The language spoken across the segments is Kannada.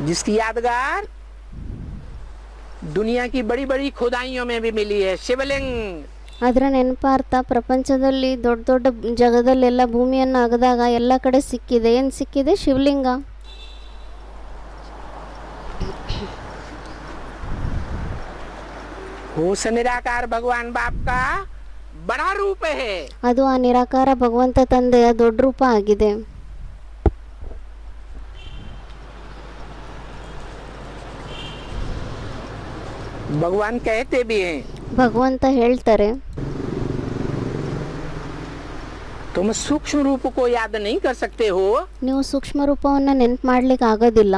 जिसकी यादगार दुनिया की बड़ी बड़ी खुदाइयों में भी मिली है, शिवलिंग। ಅದರ ನೆನಪಾರ್ಥ ಪ್ರಪಂಚದಲ್ಲಿ ದೊಡ್ಡ ದೊಡ್ಡ ಜಗದಲ್ಲೆಲ್ಲ ಭೂಮಿಯನ್ನು ಅಗದಾಗ ಎಲ್ಲ ಕಡೆ ಸಿಕ್ಕಿದೆ. ಏನು ಸಿಕ್ಕಿದೆ? ಶಿವಲಿಂಗ. उस निराकार भगवान बाप का बड़ा रूप है। ಅದು ಆ ನಿರಾಕಾರ ಭಗವಂತ ತಂದೆಯ ದೊಡ್ಡ ರೂಪ ಆಗಿದೆ. भगवान कहते भी हैं, ಭಗವಂತ ಹೇಳ್ತಾರೆ, तुम सूक्ष्म रूप को याद नहीं कर सकते हो, ನೀವು ಸೂಕ್ಷ್ಮ ರೂಪವನ್ನು ನೆನಪು ಮಾಡ್ಲಿಕ್ಕೆ ಆಗೋದಿಲ್ಲ,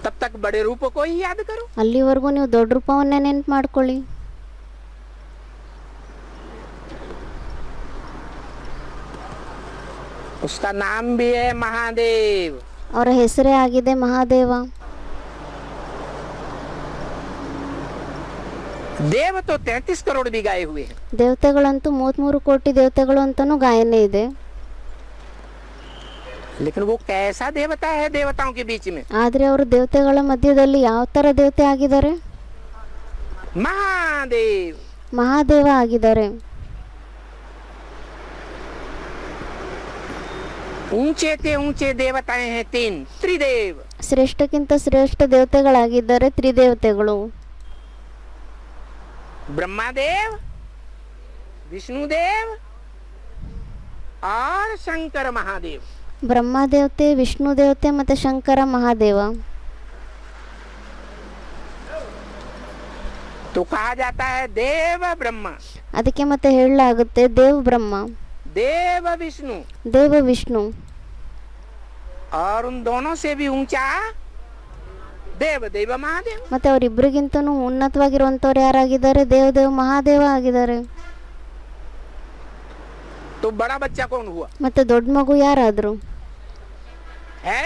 तब तक बड़े रूप को ही याद करो। ಅಲ್ಲಿವರೆಗೂ ನೀವು ದೊಡ್ಡ ರೂಪವನ್ನೇ ನೆನಪು ಮಾಡ್ಕೊಳ್ಳಿ. उसका नाम भी है महादेव। ಅವರ ಹೆಸರೇ ಆಗಿದೆ ಮಹಾದೇವ. देव तो 33 करोड़ भी गाए हुए हैं, ದೇವತೆಗಳಂತೂ 33 ಕೋಟಿ ದೇವತೆಗಳು ಅಂತಾನೂ ಗಾಯನೇ ಇದೆ. लेकिन वो कैसा देवता है देवताओं के बीच में? ಆದರೆ ಅವರು ದೇವತೆಗಳ ಮಧ್ಯದಲ್ಲಿ ಯಾವ ಥರ ದೇವತೆ ಆಗಿದ್ದಾರೆ? महादेव। ಮಹಾದೇವ ಆಗಿದ್ದಾರೆ. ऊंचे ते ऊंचे देवताएं हैं 3 त्रिदेव। ಶ್ರೇಷ್ಠಕ್ಕಿಂತ ಶ್ರೇಷ್ಠ ದೇವತೆಗಳಾಗಿದ್ದಾರೆ ತ್ರಿದೇವತೆಗಳು. ब्रह्मादेव, विष्णुदेव और शंकर महादेव। ಬ್ರಹ್ಮ ದೇವತೆ, ವಿಷ್ಣು ದೇವತೆ ಮತ್ತು ಶಂಕರ ಮಹಾದೇವ. तो कहा जाता है देव ब्रह्मा, ಅದಕ್ಕೆ ಮತ್ತೆ ಹೇಳಲಾಗುತ್ತೆ ದೇವ್ ಬ್ರಹ್ಮ, देव विष्णु, ದೇವ ವಿಷ್ಣು. और उन दोनों से भी ऊंचा देव देव महादेव। ಮತ್ತೆ ಅವರಿಬ್ಬರಿಗಿಂತನೂ ಉನ್ನತವಾಗಿರುವಂಥವ್ರು ಯಾರಾಗಿದ್ದಾರೆ? ದೇವದೇವ ಮಹಾದೇವ ಆಗಿದ್ದಾರೆ. तो बड़ा बच्चा कौन हुआ ಮತ್ತೆ ದೊಡ್ಡ ಮಗು ಯಾರಾದ್ರು? है?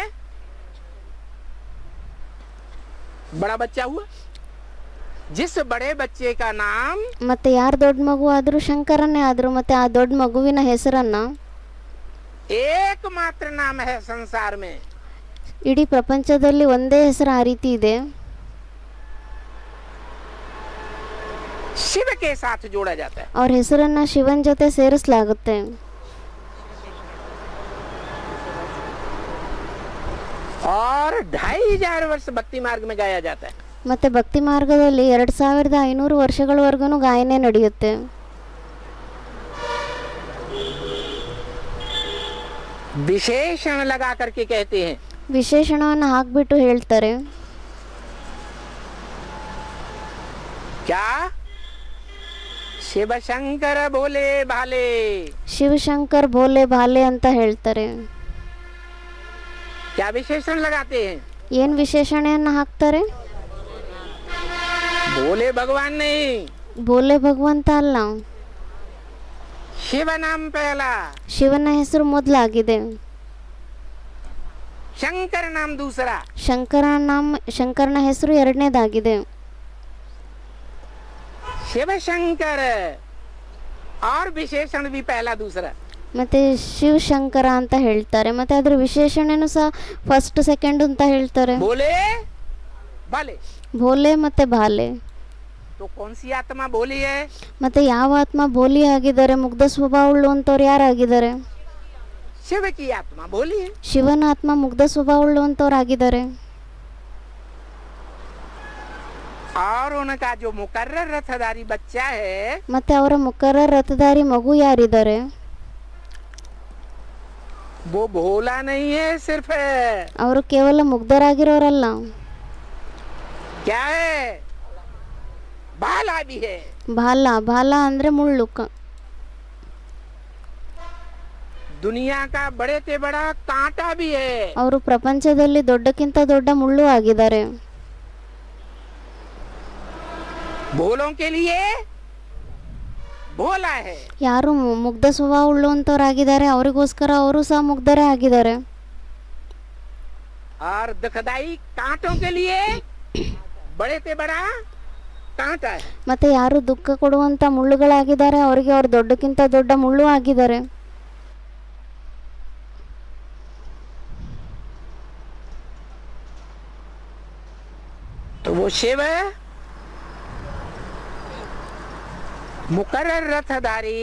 बड़ा बच्चा हुआ जिस बड़े बच्चे का नाम ಮತ್ತೆ ಯಾರು ದೊಡ್ಡ ಮಗು ಆದ್ರು? ಶಂಕರನೇ ಆದ್ರು. ಮತ್ತೆ ಆ ದೊಡ್ಡ ಮಗುವಿನ ಹೆಸರನ್ನ एकमात्र नाम है संसार में, ಇಡೀ ಪ್ರಪಂಚದಲ್ಲಿ ಒಂದೇ ಹೆಸರು ಆ ರೀತಿ ಇದೆ, शिव के साथ जोड़ा जाता है। ಅವ್ರ ಹೆಸರನ್ನ ಶಿವನ್ ಜೊತೆ ಸೇರಿಸಲಾಗುತ್ತೆ. और 2500 वर्ष भक्ति मार्ग में गाया जाता है। ಮತ್ತೆ ಭಕ್ತಿ ಮಾರ್ಗದಲ್ಲಿ 2500 ವರ್ಷಗಳವರೆಗೂ ಗಾಯನೆ ನಡೆಯುತ್ತೆ. विशेषण लगा करके कहते हैं, ವಿಶೇಷಣವನ್ನು ಹಾಕ್ಬಿಟ್ಟು ಹೇಳ್ತಾರೆ, क्या शिव शंकर बोले भाले। ಶಿವಶಂಕರ್ ಭೋಲೆ ಭಾಲೆ ಅಂತ ಹೇಳ್ತಾರೆ. क्या विशेषण लगाते हैं? ಏನು ವಿಶೇಷಣೆಯನ್ನು ಹಾಕ್ತಾರೆ? बोले भगवान नहीं, ಭೋಲೆ ಭಗವಂತ ಅಲ್ಲ, शिव नाम पहला, ಶಿವನ ಹೆಸರು ಮೊದಲಾಗಿದೆ, शंकर नाम दूसरा। ಶಂಕರನ ಹೆಸರು ಎರಡನೇದಾಗಿದೆ. शिव शंकर और विशेषण भी पहला दूसरा। ಮತ್ತೆ ಶಿವಶಂಕರ ಅಂತ ಹೇಳ್ತಾರೆ. ಮತ್ತೆ ಅದರ ವಿಶೇಷಣೆನೂ ಸಹ ಫಸ್ಟ್ ಸೆಕೆಂಡ್ ಅಂತ ಹೇಳ್ತಾರೆ. बोले भाले, ಭೋಲೆ ಮತ್ತೆ ಭಾಲೆ. तो कौन सी आत्मा बोली है? ಮತ್ತೆ ಯಾವ ಆತ್ಮ ಬೋಲಿ ಆಗಿದ್ದಾರೆ? ಮುಗ್ಧ ಸ್ವಭಾವ ಉಳ್ಳುವಂಥವ್ರು ಯಾರಾಗಿದ್ದಾರೆ? शिव की आत्मा बोली है। ಶಿವನ ಆತ್ಮ ಮುಗ್ಧ ಸ್ವಭಾವ ಉಳ್ಳುವಂಥವ್ರು ಆಗಿದ್ದಾರೆ. और उनका जो मुकर्रर रथधारी बच्चा है, ಮತ್ತೆ ಅವರ ಮುಖರ ರಥಧಾರಿ ಮಗು ಯಾರಿದ್ದಾರೆ? वो भोला नहीं है, सिर्फ ಅವರು ಕೇವಲ ಮುಗ್ಧರಾಗಿರೋರಲ್ಲ, क्या है? भाला भी है। ಬಾಲ ಅಂದ್ರೆ ಮುಳ್ಳು. दुनिया का बड़े से बड़ा कांटा भी है। ಅವರು ಪ್ರಪಂಚದಲ್ಲಿ ದೊಡ್ಡಕ್ಕಿಂತ ದೊಡ್ಡ ಮುಳ್ಳು ಆಗಿದ್ದಾರೆ. भोलों के लिए भोला है, ಯಾರು ಮುಗ್ಧ ಸ್ವಭಾವ ಉಳ್ಳುವಂಥವ್ರಾಗಿದ್ದಾರೆ ಅವರಿಗೋಸ್ಕರ ಅವರು ಸಹ ಮುಗ್ಧರೇ ಆಗಿದ್ದಾರೆ. और दुखदाई कांटों के लिए बड़े से बड़ा कांटा है। ಮತ್ತೆ ಯಾರು ದುಃಖ ಕೊಡುವಂಥ ಮುಳ್ಳುಗಳಾಗಿದ್ದಾರೆ ಅವರಿಗೆ ಅವರು ದೊಡ್ಡಕ್ಕಿಂತ ದೊಡ್ಡ ಮುಳ್ಳು ಆಗಿದ್ದಾರೆ. वो शिव मुकर्रर रथधारी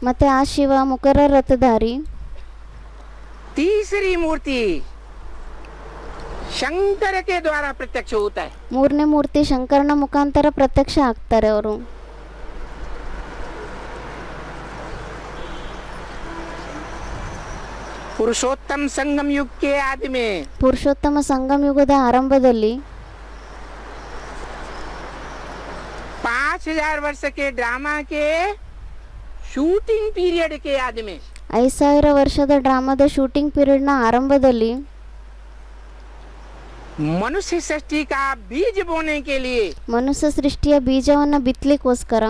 ಮತ್ತು ಆ ಶಿವ ಮುಕರ ರಥಧಾರಿ तीसरी मूर्ति शंकर के द्वारा प्रत्यक्ष होता है। ಮೂರನೇ ಮೂರ್ತಿ ಶಂಕರನ ಮುಖಾಂತರ ಪ್ರತ್ಯಕ್ಷ ಆಗ್ತಾರೆ ಅವರು। पुरुषोत्तम संगम युग के आदि में ಪುರುಷೋತ್ತಮ ಸಂಗಮ ಯುಗದ ಆರಂಭದಲ್ಲಿ 5000 वर्ष के ड्रामा के शूटिंग पीरियड के आदि में 5000 ವರ್ಷದ ಡ್ರಾಮಾದ ಶೂಟಿಂಗ್ ಪೀರಿಯಡ್ನ ಆರಂಭದಲ್ಲಿ मनुष्य सृष्टि का बीज बोने के लिए ಮನುಷ್ಯ ಸೃಷ್ಟಿಯ ಬೀಜವನ್ನು ಬಿತ್ತಲಿಕ್ಕೋಸ್ಕರ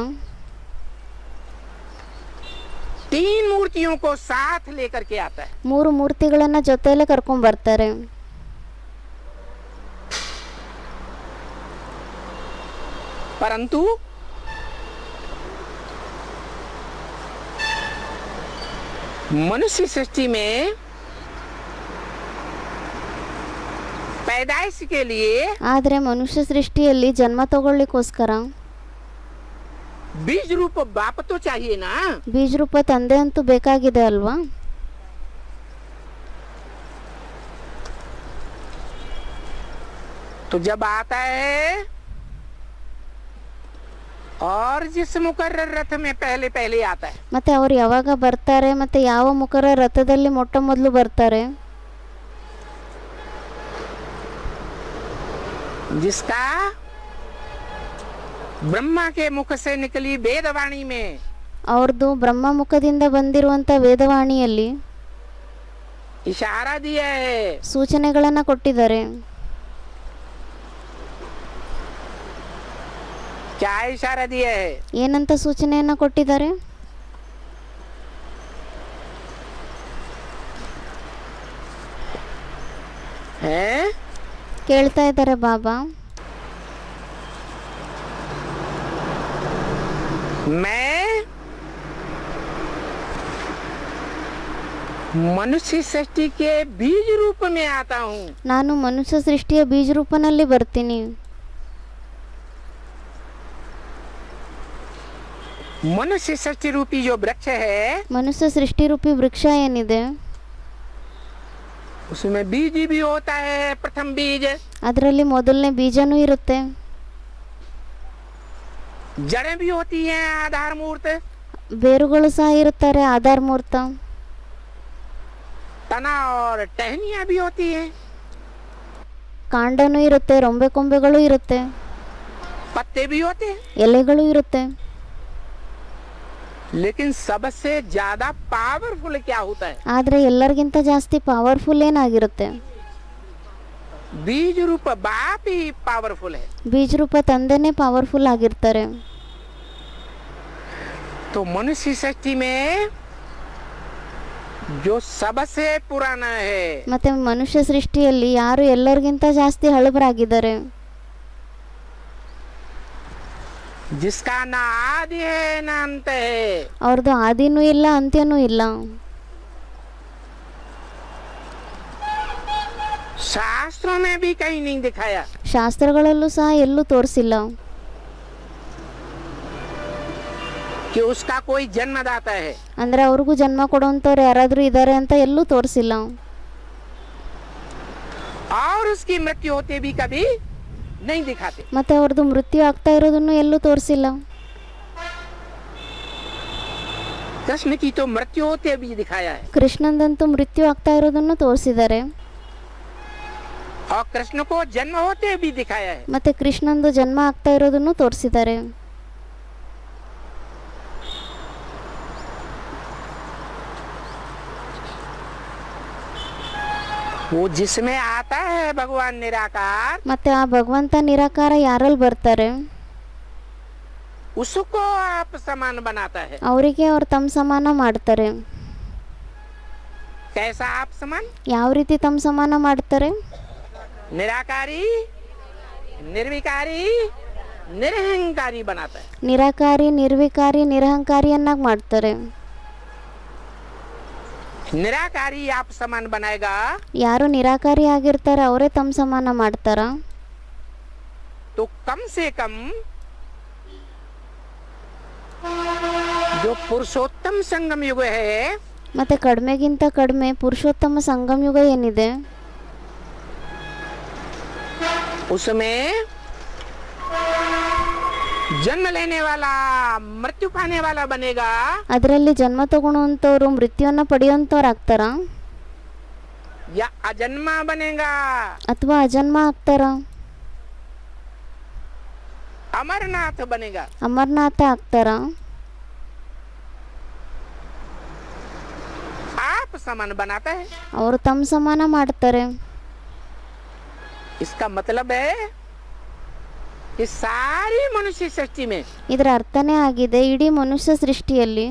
3 मूर्तियों को साथ लेकर के आता है। 3 ಮೂರ್ತಿಗಳನ್ನ ಜೊತೆಯಲ್ಲೇ ಕರ್ಕೊಂಡ್ ಬರ್ತಾರೆ। परंतु मनुष्य सृष्टि में पैदाइश के लिए ಆದರೆ ಮನುಷ್ಯ ಸೃಷ್ಟಿಯಲ್ಲಿ ಜನ್ಮ ತಗೊಳ್ಳಿಕ್ಕೋಸ್ಕರ बीज रूप बाप तो चाहिए ना। ಬೀಜ ರೂಪ ತಂದೆ ಅಂತೂ ಬೇಕಾಗಿದೆ ಅಲ್ವಾ। तो जब आता है और जिस मुकर्रर रथ में पहले पहले आता है ಮತ್ತೆ ಅವರು ಯಾವಾಗ ಬರ್ತಾರೆ ಮತ್ತೆ ಯಾವ ಮುಖರ ರಥದಲ್ಲಿ ಮೊಟ್ಟ ಮೊದಲು ಬರ್ತಾರೆ जिसका ब्रह्मा के मुख से निकली वेदवाणी में ಅವ್ರದ್ದು ಬ್ರಹ್ಮ ಮುಖದಿಂದ ಬಂದಿರುವಂತ ವೇದವಾಣಿಯಲ್ಲಿ इशारा दिया है। ಸೂಚನೆಗಳನ್ನ ಕೊಟ್ಟಿದ್ದಾರೆ। क्या इशारा दिया है? ಏನಂತ ಸೂಚನೆಯನ್ನ ಕೊಟ್ಟಿದ್ದಾರೆ? हैं? ಕೇಳ್ತಾ ಇದ್ದಾರೆ ಬಾಬಾ। मैं मनुष्य सृष्टि के बीज रूप में आता हूँ। ನಾನು ಮನುಷ್ಯ ಸೃಷ್ಟಿಯ ಬೀಜ ರೂಪನಲ್ಲಿ ಬರ್ತೀನಿ। मनुष्य सृष्टि रूपी जो वृक्ष है ಮನುಷ್ಯ ಸೃಷ್ಟಿ ರೂಪಿ ವೃಕ್ಷ ಏನಿದೆ उसमें बीज भी होता है। प्रथम बीज ಅದರಲ್ಲಿ ಮೊದಲನೇ ಬೀಜನೂ ಇರುತ್ತೆ, जड़ें भी होती हैं आधार मूर्त, ಬೇರುಗಳು ಸಹ ಇರುತ್ತಾರೆ ಆಧಾರ ಮೂರ್ತ, तना और टहनियां भी होती हैं, ಕಾಂಡನೂ ಇರುತ್ತೆ, ರೊಂಬೆ ಕೊಂಬೆಗಳು ಇರುತ್ತೆ, पत्ते भी होते हैं। ಎಲೆಗಳು ಇರುತ್ತೆ। लेकिन सबसे ज्यादा पावरफुल क्या होता है? ಆದ್ರೆ ಎಲ್ಲರಿಗಿಂತ ಜಾಸ್ತಿ ಪವರ್ಫುಲ್ ಏನಾಗಿರುತ್ತೆ? बीज रूप बाप ही पावरफुल है। ಬೀಜ ರೂಪ ತಂದೆನೇ ಪವರ್ಫುಲ್ ಆಗಿರ್ತಾರೆ। तो मनुष्य सृष्टि में जो सबसे पुराना है ಮತ್ತೆ ಮನುಷ್ಯ ಸೃಷ್ಟಿಯಲ್ಲಿ ಯಾರು ಎಲ್ಲರಿಗಿಂತ ಜಾಸ್ತಿ ಹಳಬರಾಗಿದ್ದಾರೆ, जिसका ना आदि है ना अंत है, ಅವ್ರದ್ದು ಆದಿನೂ ಇಲ್ಲ ಅಂತ್ಯನೂ ಇಲ್ಲ, शास्त्रों में भी कहीं नहीं दिखाया। ಶಾಸ್ತ್ರಗಳಲ್ಲೂ ಸಹ ಎಲ್ಲೂ ತೋರಿಸಿಲ್ಲ कि उसका कोई जन्मदाता है। ಅಂದ್ರೆ ಅವ್ರಿಗೂ ಜನ್ಮ ಕೊಡುವಂತವ್ರು ಯಾರಾದ್ರೂ ಇದ್ದಾರೆ ಅಂತ ಎಲ್ಲೂ ತೋರಿಸಿಲ್ಲ। और उसकी मृत्यु होते भी कभी नहीं दिखाते। ಮತ್ತೆ ಅವ್ರದ್ದು ಮೃತ್ಯು ಆಗ್ತಾ ಇರೋದನ್ನು ಎಲ್ಲೂ ತೋರಿಸಿಲ್ಲ। कृष्ण की तो मृत्यु होते भी दिखाया है ಕೃಷ್ಣಂದಂತೂ ಮೃತ್ಯು ಆಗ್ತಾ ಇರೋದನ್ನು ತೋರಿಸಿದ್ದಾರೆ, और कृष्ण को जन्म होते भी दिखाया है। ಮತ್ತೆ ಕೃಷ್ಣಂದು ಜನ್ಮ ಆಗ್ತಾ ಇರೋದನ್ನು ತೋರಿಸಿದ್ದಾರೆ। वो जिसमें आता है भगवान निराकार ಮತ್ತೆ ಆ ಭಗವಂತ ನಿರಾಕಾರ ಯಾರಲ್ಲಿ ಬರ್ತಾರೆ उसको आप समान बनाता है। ಅವರಿಗೆ ಅವ್ರು ತಮ್ಮ ಸಮಾನ ಮಾಡ್ತಾರೆ। कैसा आप समान? ಯಾವ ರೀತಿ ತಮ್ಮ ಸಮಾನ ಮಾಡ್ತಾರೆ? निराकारी, निर्विकारी, निरहंकारी बनाता है। ನಿರಾಕಾರಿ, ನಿರ್ವಿಕಾರಿ, ನಿರಹಂಕಾರಿಯನ್ನಾಗಿ ಮಾಡ್ತಾರೆ। निराकारी आप समान बनाएगा ಯಾರು ನಿರಾಕಾರಿ ಆಗಿರ್ತಾರೆ ಅವರೇ ತಮ್ಮ ಸಮಾನ ಮಾಡ್ತಾರ? तो कम से कम जो पुरुषोत्तम संगम युग है ಮತ್ತು ಕಡಿಮೆಗಿಂತ ಕಡಿಮೆ ಪುರುಷೋತ್ತಮ ಸಂಗಮ ಯುಗ ಏನಿದೆ उसमें जन्म लेने वाला मृत्यु पाने वाला बनेगा ಅದರಲ್ಲಿ ಜನ್ಮ ತಗೊಳ್ಳುವಂಥವ್ರು ಮೃತ್ಯುವನ್ನು ಪಡೆಯುವಂಥವ್ರು ಆಗ್ತಾರ या अजन्मा बनेगा ಅಥವಾ ಅಜನ್ಮ ಆಗ್ತಾರ अमरनाथ बनेगा ಅಮರನಾಥ ಆಗ್ತಾರ आप समान बनाता है ಅವರು ತಮ್ಮ ಸಮಾನ ಮಾಡ್ತಾರೆ इसका मतलब है कि सारी मनुष्य सृष्टि में ಇದರ ಅರ್ಥನೇ ಆಗಿದೆ ಇಡೀ ಮನುಷ್ಯ ಸೃಷ್ಟಿಯಲ್ಲಿ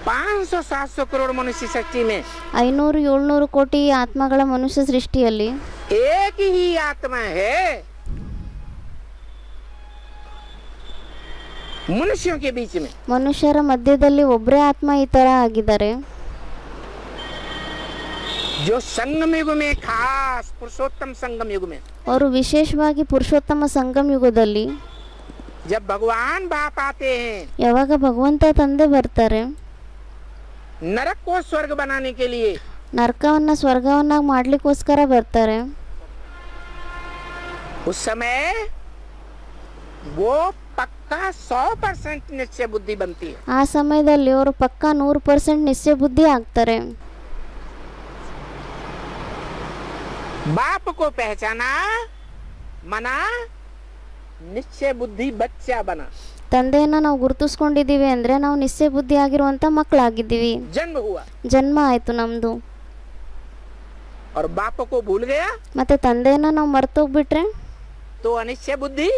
500-700 करोड़ मनुष्य सृष्टि में 500-700 ಕೋಟಿ ಆತ್ಮಗಳ ಮನುಷ್ಯ ಸೃಷ್ಟಿಯಲ್ಲಿ एक ही आत्मा है मनुष्यों के बीच में ಮನುಷ್ಯರ ಮಧ್ಯದಲ್ಲಿ ಒಬ್ಬರೇ ಆತ್ಮ ಈ ತರ ಆಗಿದ್ದಾರೆ जो संगम युग में खास पुरुषोत्तम संगम युग में ಅವರು ವಿಶೇಷವಾಗಿ ಪುರುಷೋತ್ತಮ ಸಂಗಮ ಯುಗದಲ್ಲಿ जब भगवान बाप आते हैं ಯಾವಾಗ ಭಗವಂತ ತಂದೆ ಬರ್ತಾರೆ नरक को स्वर्ग बनाने के लिए ನರಕವನ್ನ ಸ್ವರ್ಗವನ್ನಾಗಿ ಮಾಡ್ಲಿಕ್ಕೋಸ್ಕರ ಬರ್ತಾರೆ उस समय वो पक्का 100% निश्चय बुद्धि बनती है ಆ ಸಮಯದಲ್ಲಿ ಅವರು ಪಕ್ಕಾ 100% ನಿಶ್ಚಯ ಬುದ್ಧಿ ಆಗ್ತಾರೆ बाप को पहचाना मना निश्चय बुद्धि बच्चा बना ತಂದೆಯನ್ನ ನಾವು ಗುರುತಿಸ್ಕೊಂಡಿದೀವಿ ಅಂದ್ರೆ ನಾವು ನಿಶ್ಚಯ ಬುದ್ಧಿ ಆಗಿರುವಂತ ಮಕ್ಕಳಾಗಿದ್ದೀವಿ जन्म हुआ ಜನ್ಮ ಆಯ್ತು ನಮ್ದು और बाप को भूल गया ಮತ್ತೆ ತಂದೆಯನ್ನ ನಾವು ಮರ್ತೋಗ್ಬಿಟ್ರೆ तो अनिश्चय बुद्धि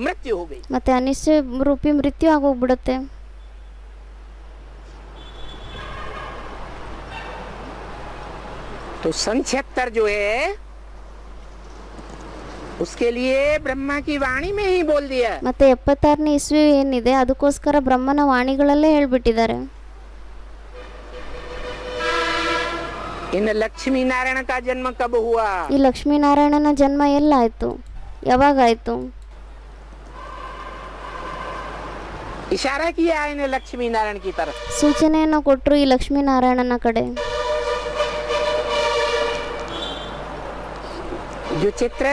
मृत्यु हो गई ಮತ್ತೆ ಅನಿಶ್ಚಯ ರೂಪಿ ಮೃತ್ಯು ಆಗೋಗ್ಬಿಡುತ್ತೆ तो सन 76 जो है उसके लिए ब्रह्मा की वाणी में ही बोल दिया ಮತ್ತೆ 76ನೇ ಇಸ್ವಿ ಏನಿದೆ ಅದಕ್ಕೋಸ್ಕರ ಬ್ರಹ್ಮನ ವಾಣಿಗಳಲ್ಲೇ ಹೇಳ್ಬಿಟ್ಟಿದ್ದಾರೆ इन लक्ष्मी नारायण का जन्म कब हुआ ಈ ಲಕ್ಷ್ಮೀನಾರಾಯಣನ ಜನ್ಮ ಎಲ್ಲಾಯ್ತು ಯಾವಾಗಾಯ್ತು इशारा किया इन्हें लक्ष्मी नारायण की तरफ ಸೂಚನೆಯನ್ನು ಕೊಟ್ಟರು ಈ ಲಕ್ಷ್ಮೀನಾರಾಯಣನ ಕಡೆ जो चित्र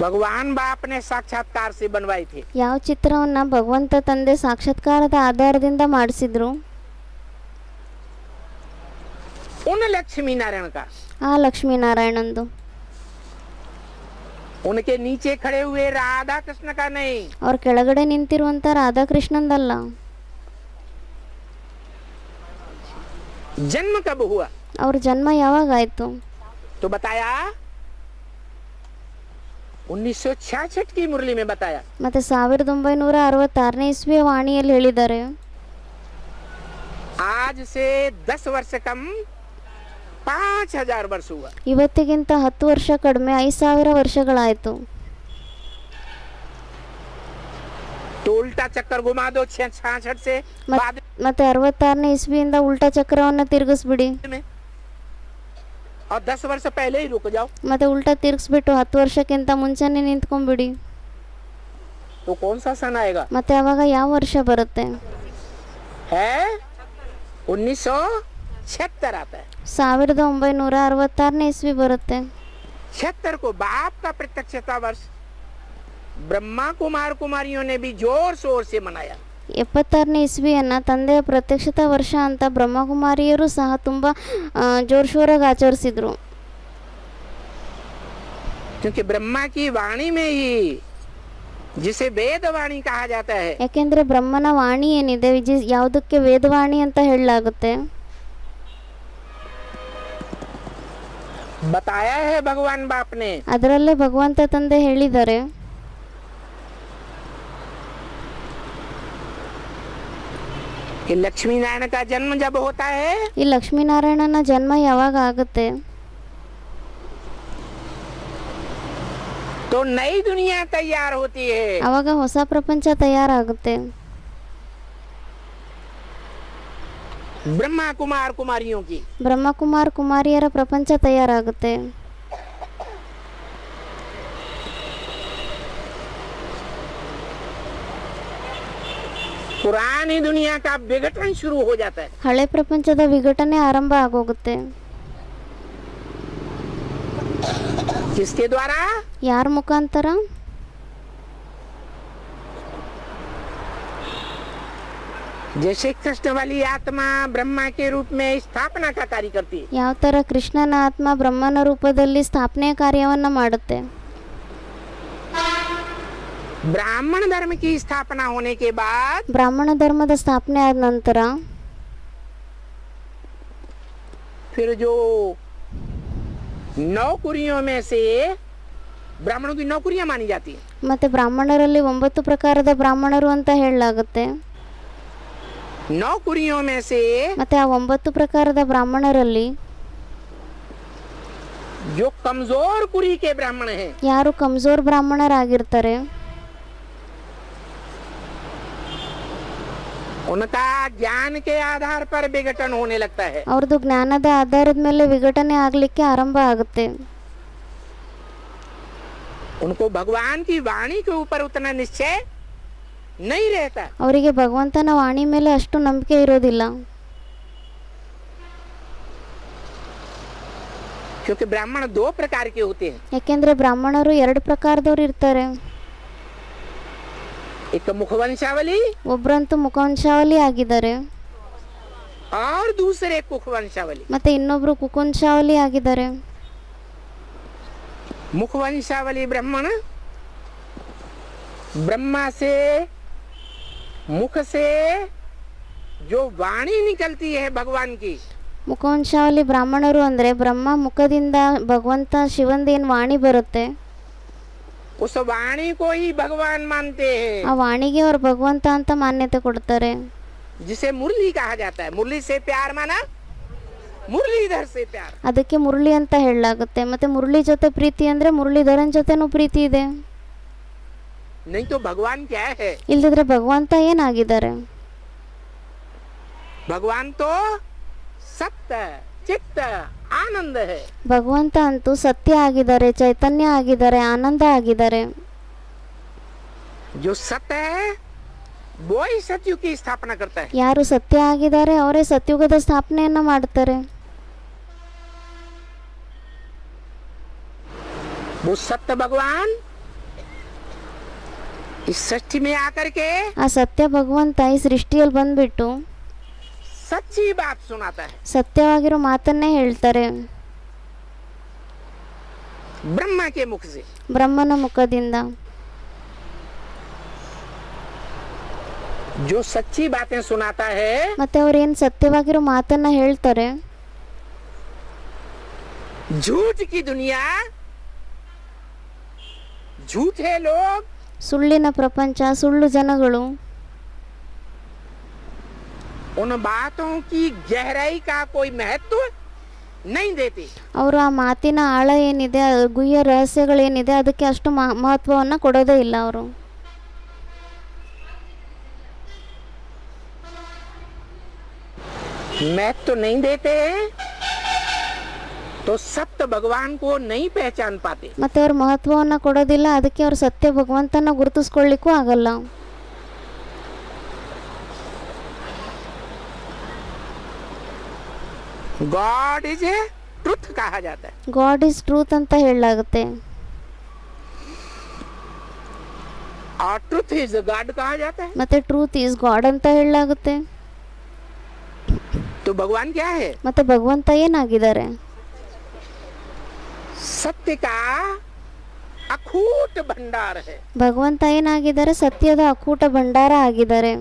भगवान बाप ने साक्षात्कार से बनवाई थी ಯಾವ ಚಿತ್ರವನ್ನ ಭಗವಂತ ತಂದೆ ಸಾಕ್ಷಾತ್ಕಾರದ ಆಧಾರದಿಂದ ಮಾಡಿಸಿದ್ರು उन लक्ष्मी नारायण का ಆ ಲಕ್ಷ್ಮೀನಾರಾಯಣಂದು उनके नीचे खड़े हुए राधा कृष्ण का नहीं ಅವ್ರ ಕೆಳಗಡೆ ನಿಂತಿರುವಂತ ರಾಧಾಕೃಷ್ಣಂದಲ್ಲ जन्म कब हुआ ಅವ್ರ ಜನ್ಮ ಯಾವಾಗಾಯ್ತು तो बताया 1966 की मुरली में बताया ಮತ್ತೆ 1966ನೇ ಇಸ್ವಿಯ ವಾಣಿಯಲ್ಲಿ ಹೇಳಿದ್ದಾರೆ आज से 10 वर्ष कम 5000 वर्ष हुआ ಇವತ್ತಿಗಿಂತ 10 ವರ್ಷ ಕಡಿಮೆ 5000 ವರ್ಷಗಳಾಯ್ತು तो उल्टा चक्कर घुमा दो 66 से बाद ಮತ್ತೆ 66ನೇ ಇಸ್ವಿಯಿಂದ ಉಲ್ಟಾ ಚಕ್ರವನ್ನ ತಿರುಗಿಸ್ಬಿಡಿ में और 10 वर्ष पहले ही रुक जाओ ಮತ್ತೆ ಉಲ್ಟಾ ತಿರುಗಿಸ್ಬಿಟ್ಟು 10 ವರ್ಷಕ್ಕಿಂತ ಮುಂಚೆನೆ ನಿಂತ್ಕೊಂಡ್ಬಿಡಿ तो कौन सा सन आएगा ಮತ್ತೆ ಅವಾಗ ಯಾವ ವರ್ಷ ಬರುತ್ತೆ है 1976 आता है 1966ನೇ ಇಸ್ವಿ ಬರುತ್ತೆ 76 को बाप का प्रत्यक्षता वर्ष ब्रह्मा कुमार कुमारियों ने भी जोर शोर से मनाया 76ನೇ ಇಸ್ವಿಯನ್ನ ತಂದೆಯ ಪ್ರತ್ಯಕ್ಷತಾ ವರ್ಷ ಅಂತ ಬ್ರಹ್ಮಕುಮಾರಿಯರು ಸಹ ತುಂಬಾ ಜೋರ್ಶೋರಾಗಿ ಆಚರಿಸಿದ್ರು क्योंकि ब्रह्मा की वाणी में ही जिसे वेद वाणी कहा जाता है ಯಾಕೆಂದ್ರೆ ಬ್ರಹ್ಮನ ವಾಣಿ ಏನಿದೆ ಯಾವುದಕ್ಕೆ ವೇದವಾಣಿ ಅಂತ ಹೇಳಲಾಗುತ್ತೆ बताया है भगवान बाप ने ಅದರಲ್ಲೇ ಭಗವಂತ ತಂದೆ ಹೇಳಿದ್ದಾರೆ कि लक्ष्मी नारायण का जन्म जब होता है ಈ ಲಕ್ಷ್ಮೀನಾರಾಯಣನ ಜನ್ಮ ಯಾವಾಗ ಆಗುತ್ತೆ तो नई दुनिया तैयार होती है ಅವಾಗ ಹೊಸ ಪ್ರಪಂಚ ತಯಾರಾಗುತ್ತೆ ब्रह्मा कुमार कुमारियों की ಬ್ರಹ್ಮಕುಮಾರ್ ಕುಮಾರಿಯರ ಪ್ರಪಂಚ ತಯಾರಾಗುತ್ತೆ पुरानी दुनिया का विघटन शुरू हो जाता है। ಹಳೆ ಪ್ರಪಂಚದ ವಿಘಟನೆ ಆರಂಭ ಆಗೋಗುತ್ತೆ. किसके द्वारा? ಯಾರ ಮುಖಾಂತರ? जैसे कृष्ण वाली आत्मा ब्रह्मा के रूप में स्थापना का कार्य करती है, ಯಾವ ತರ ಕೃಷ್ಣನ ಆತ್ಮ ಬ್ರಹ್ಮನ ರೂಪದಲ್ಲಿ ಸ್ಥಾಪನೆಯ ಕಾರ್ಯವನ್ನ ಮಾಡುತ್ತೆ. ब्राह्मण धर्म की स्थापना होने के बाद ಬ್ರಾಹ್ಮಣ ಧರ್ಮದ ಸ್ಥಾಪನೆ ಆದ ನಂತರ फिर जो नौकरियों में से ब्राह्मणों की नौकरियां मानी जाती है, ಮತ್ತೆ ಬ್ರಾಹ್ಮಣರಲ್ಲಿ 9 ಪ್ರಕಾರದ ಬ್ರಾಹ್ಮಣರು ಅಂತ ಹೇಳಲಾಗುತ್ತೆ. नौकरियों में से ಮತ್ತೆ ಆ 9 ಪ್ರಕಾರದ ಬ್ರಾಹ್ಮಣರಲ್ಲಿ जो कमजोर कुरी के ब्राह्मण हैं, ಯಾರು ಕಮ್ಜೋರ್ ಬ್ರಾಹ್ಮಣರಾಗಿರ್ತಾರೆ उनका ज्ञान के आधार पर विघटन होने लगता है। ಅವ್ರದ್ದು ಜ್ಞಾನದ ಆಧಾರದ ಮೇಲೆ ವಿಘಟನೆ ಆಗ್ಲಿಕ್ಕೆ ಆರಂಭ ಆಗುತ್ತೆ. उनको भगवान की वाणी के ऊपर उतना निश्चय नहीं रहता, ಅವರಿಗೆ ಭಗವಂತನ ವಾಣಿ ಮೇಲೆ ಅಷ್ಟು ನಂಬಿಕೆ ಇರೋದಿಲ್ಲ. क्योंकि ब्राह्मण 2 प्रकार के होते हैं। ಯಾಕೆಂದ್ರೆ ಬ್ರಾಹ್ಮಣರು 2 ಪ್ರಕಾರದವ್ರು ಇರ್ತಾರೆ. एक मुखवंशावली ಒಬ್ರಂತೂ ಮುಖವಂಶಾವಳಿ ಆಗಿದ್ದಾರೆ, और दूसरे कुखवंशावली। ಮತ್ತೆ ಇನ್ನೊಬ್ರು ಕುಕುಂಶಾವಳಿ ಆಗಿದ್ದಾರೆ. मुखवंशावली ब्राह्मण ब्रह्मा से मुख से जो वाणी निकलती है भगवान की, ಮುಖವಂಶಾವಳಿ ಬ್ರಾಹ್ಮಣರು ಅಂದ್ರೆ ಬ್ರಹ್ಮ ಮುಖದಿಂದ ಭಗವಂತ ಶಿವಂದ ಏನ್ ವಾಣಿ ಬರುತ್ತೆ उस वाणी को ही भगवान मानते हैं, ಆ ವಾಣಿಗೆ ಅವ್ರು ಭಗವಂತ ಅಂತ ಮಾನ್ಯತೆ ಕೊಡ್ತಾರೆ. जिसे मुरली कहा जाता है। मुरली से प्यार माना मुरलीधर से प्यार। ಅದಕ್ಕೆ ಮುರಳಿ ಅಂತ ಹೇಳಲಾಗುತ್ತೆ. ಮತ್ತೆ ಮುರಳಿ ಜೊತೆ ಪ್ರೀತಿ ಅಂದ್ರೆ ಮುರಳೀಧರನ್ ಜೊತೆನೂ ಪ್ರೀತಿ ಇದೆ. नहीं तो भगवान क्या है? ಇಲ್ದಿದ್ರೆ ಭಗವಂತ ಏನಾಗಿದ್ದಾರೆ? भगवान तो सत्य चित्त आनंद है। ಭಗವಂತ ಅಂತೂ ಸತ್ಯ ಆಗಿದ್ದಾರೆ, ಚೈತನ್ಯ ಆಗಿದ್ದಾರೆ, ಆನಂದ ಆಗಿದ್ದಾರೆ. जो सत्य है वो ही सतयुग की स्थापना करता है। ಯಾರು ಸತ್ಯ ಆಗಿದ್ದಾರೆ ಅವರೇ ಸತ್ಯುಗದ ಸ್ಥಾಪನೆಯನ್ನ ಮಾಡುತ್ತಾರೆ. वो सत्य भगवान इस सृष्टि में आकर के ಆ ಸತ್ಯ ಭಗವಂತ ಈ ಸೃಷ್ಟಿಯಲ್ಲಿ ಬಂದ್ಬಿಟ್ಟು सच्ची बात सुनाता है। ಸತ್ಯವಾಗಿರೋ ಮಾತನ್ನೇ ಹೇಳ್ತಾರೆ ब्रह्मा के मुख से। ಬ್ರಹ್ಮನ ಮುಖದಿಂದ. जो सच्ची बातें सुनाता है ಮತ್ತೆ ಅವ್ರೇನ್ ಸತ್ಯವಾಗಿರೋ ಮಾತನ್ನ ಹೇಳ್ತಾರೆ, झूठ की दुनिया, झूठे लोग ಸುಳ್ಳಿನ ಪ್ರಪಂಚ, ಸುಳ್ಳು ಜನಗಳು उन बातों की गहराई का कोई महत्व नहीं देते। ಅವರು ಆ ಮಾತಿನ ಆಳ ಏನಿದೆ, ಗುಹ್ಯ ರಹಸ್ಯಗಳೇನಿದೆ ಅದಕ್ಕೆ ಅಷ್ಟು ಮಹತ್ವವನ್ನು ಕೊಡೋದೇ ಇಲ್ಲ ಅವರು. महत्व नहीं देते तो सत्य भगवान को नहीं पहचान पाते। ಮತ್ತೆ ಅವ್ರ ಮಹತ್ವವನ್ನು ಕೊಡೋದಿಲ್ಲ, ಅದಕ್ಕೆ ಅವ್ರು ಸತ್ಯ ಭಗವಂತನ ಗುರುತಿಸ್ಕೊಳ್ಳಿಕ್ಕೂ ಆಗಲ್ಲ. गॉड इज ट्रुथ कहा जाता है। ಗಾಡ್ ಇಸ್ ಟ್ರೂತ್ ಅಂತ ಹೇಳಲಾಗುತ್ತೆ, और ट्रुथ इज गॉड कहा जाता है। ಮತ್ತೆ ಟ್ರೂತ್ ಈಸ್ ಗಾಡ್ ಅಂತ ಹೇಳಲಾಗುತ್ತೆ. तो भगवान क्या है? ಮತ್ತೆ ಭಗವಂತ ಏನಾಗಿದ್ದಾರೆ? सत्य का अखूट भंडार है। ಭಗವಂತ ಏನಾಗಿದ್ದಾರೆ? ಸತ್ಯದ ಅಕೂಟ ಭಂಡಾರ ಆಗಿದ್ದಾರೆ.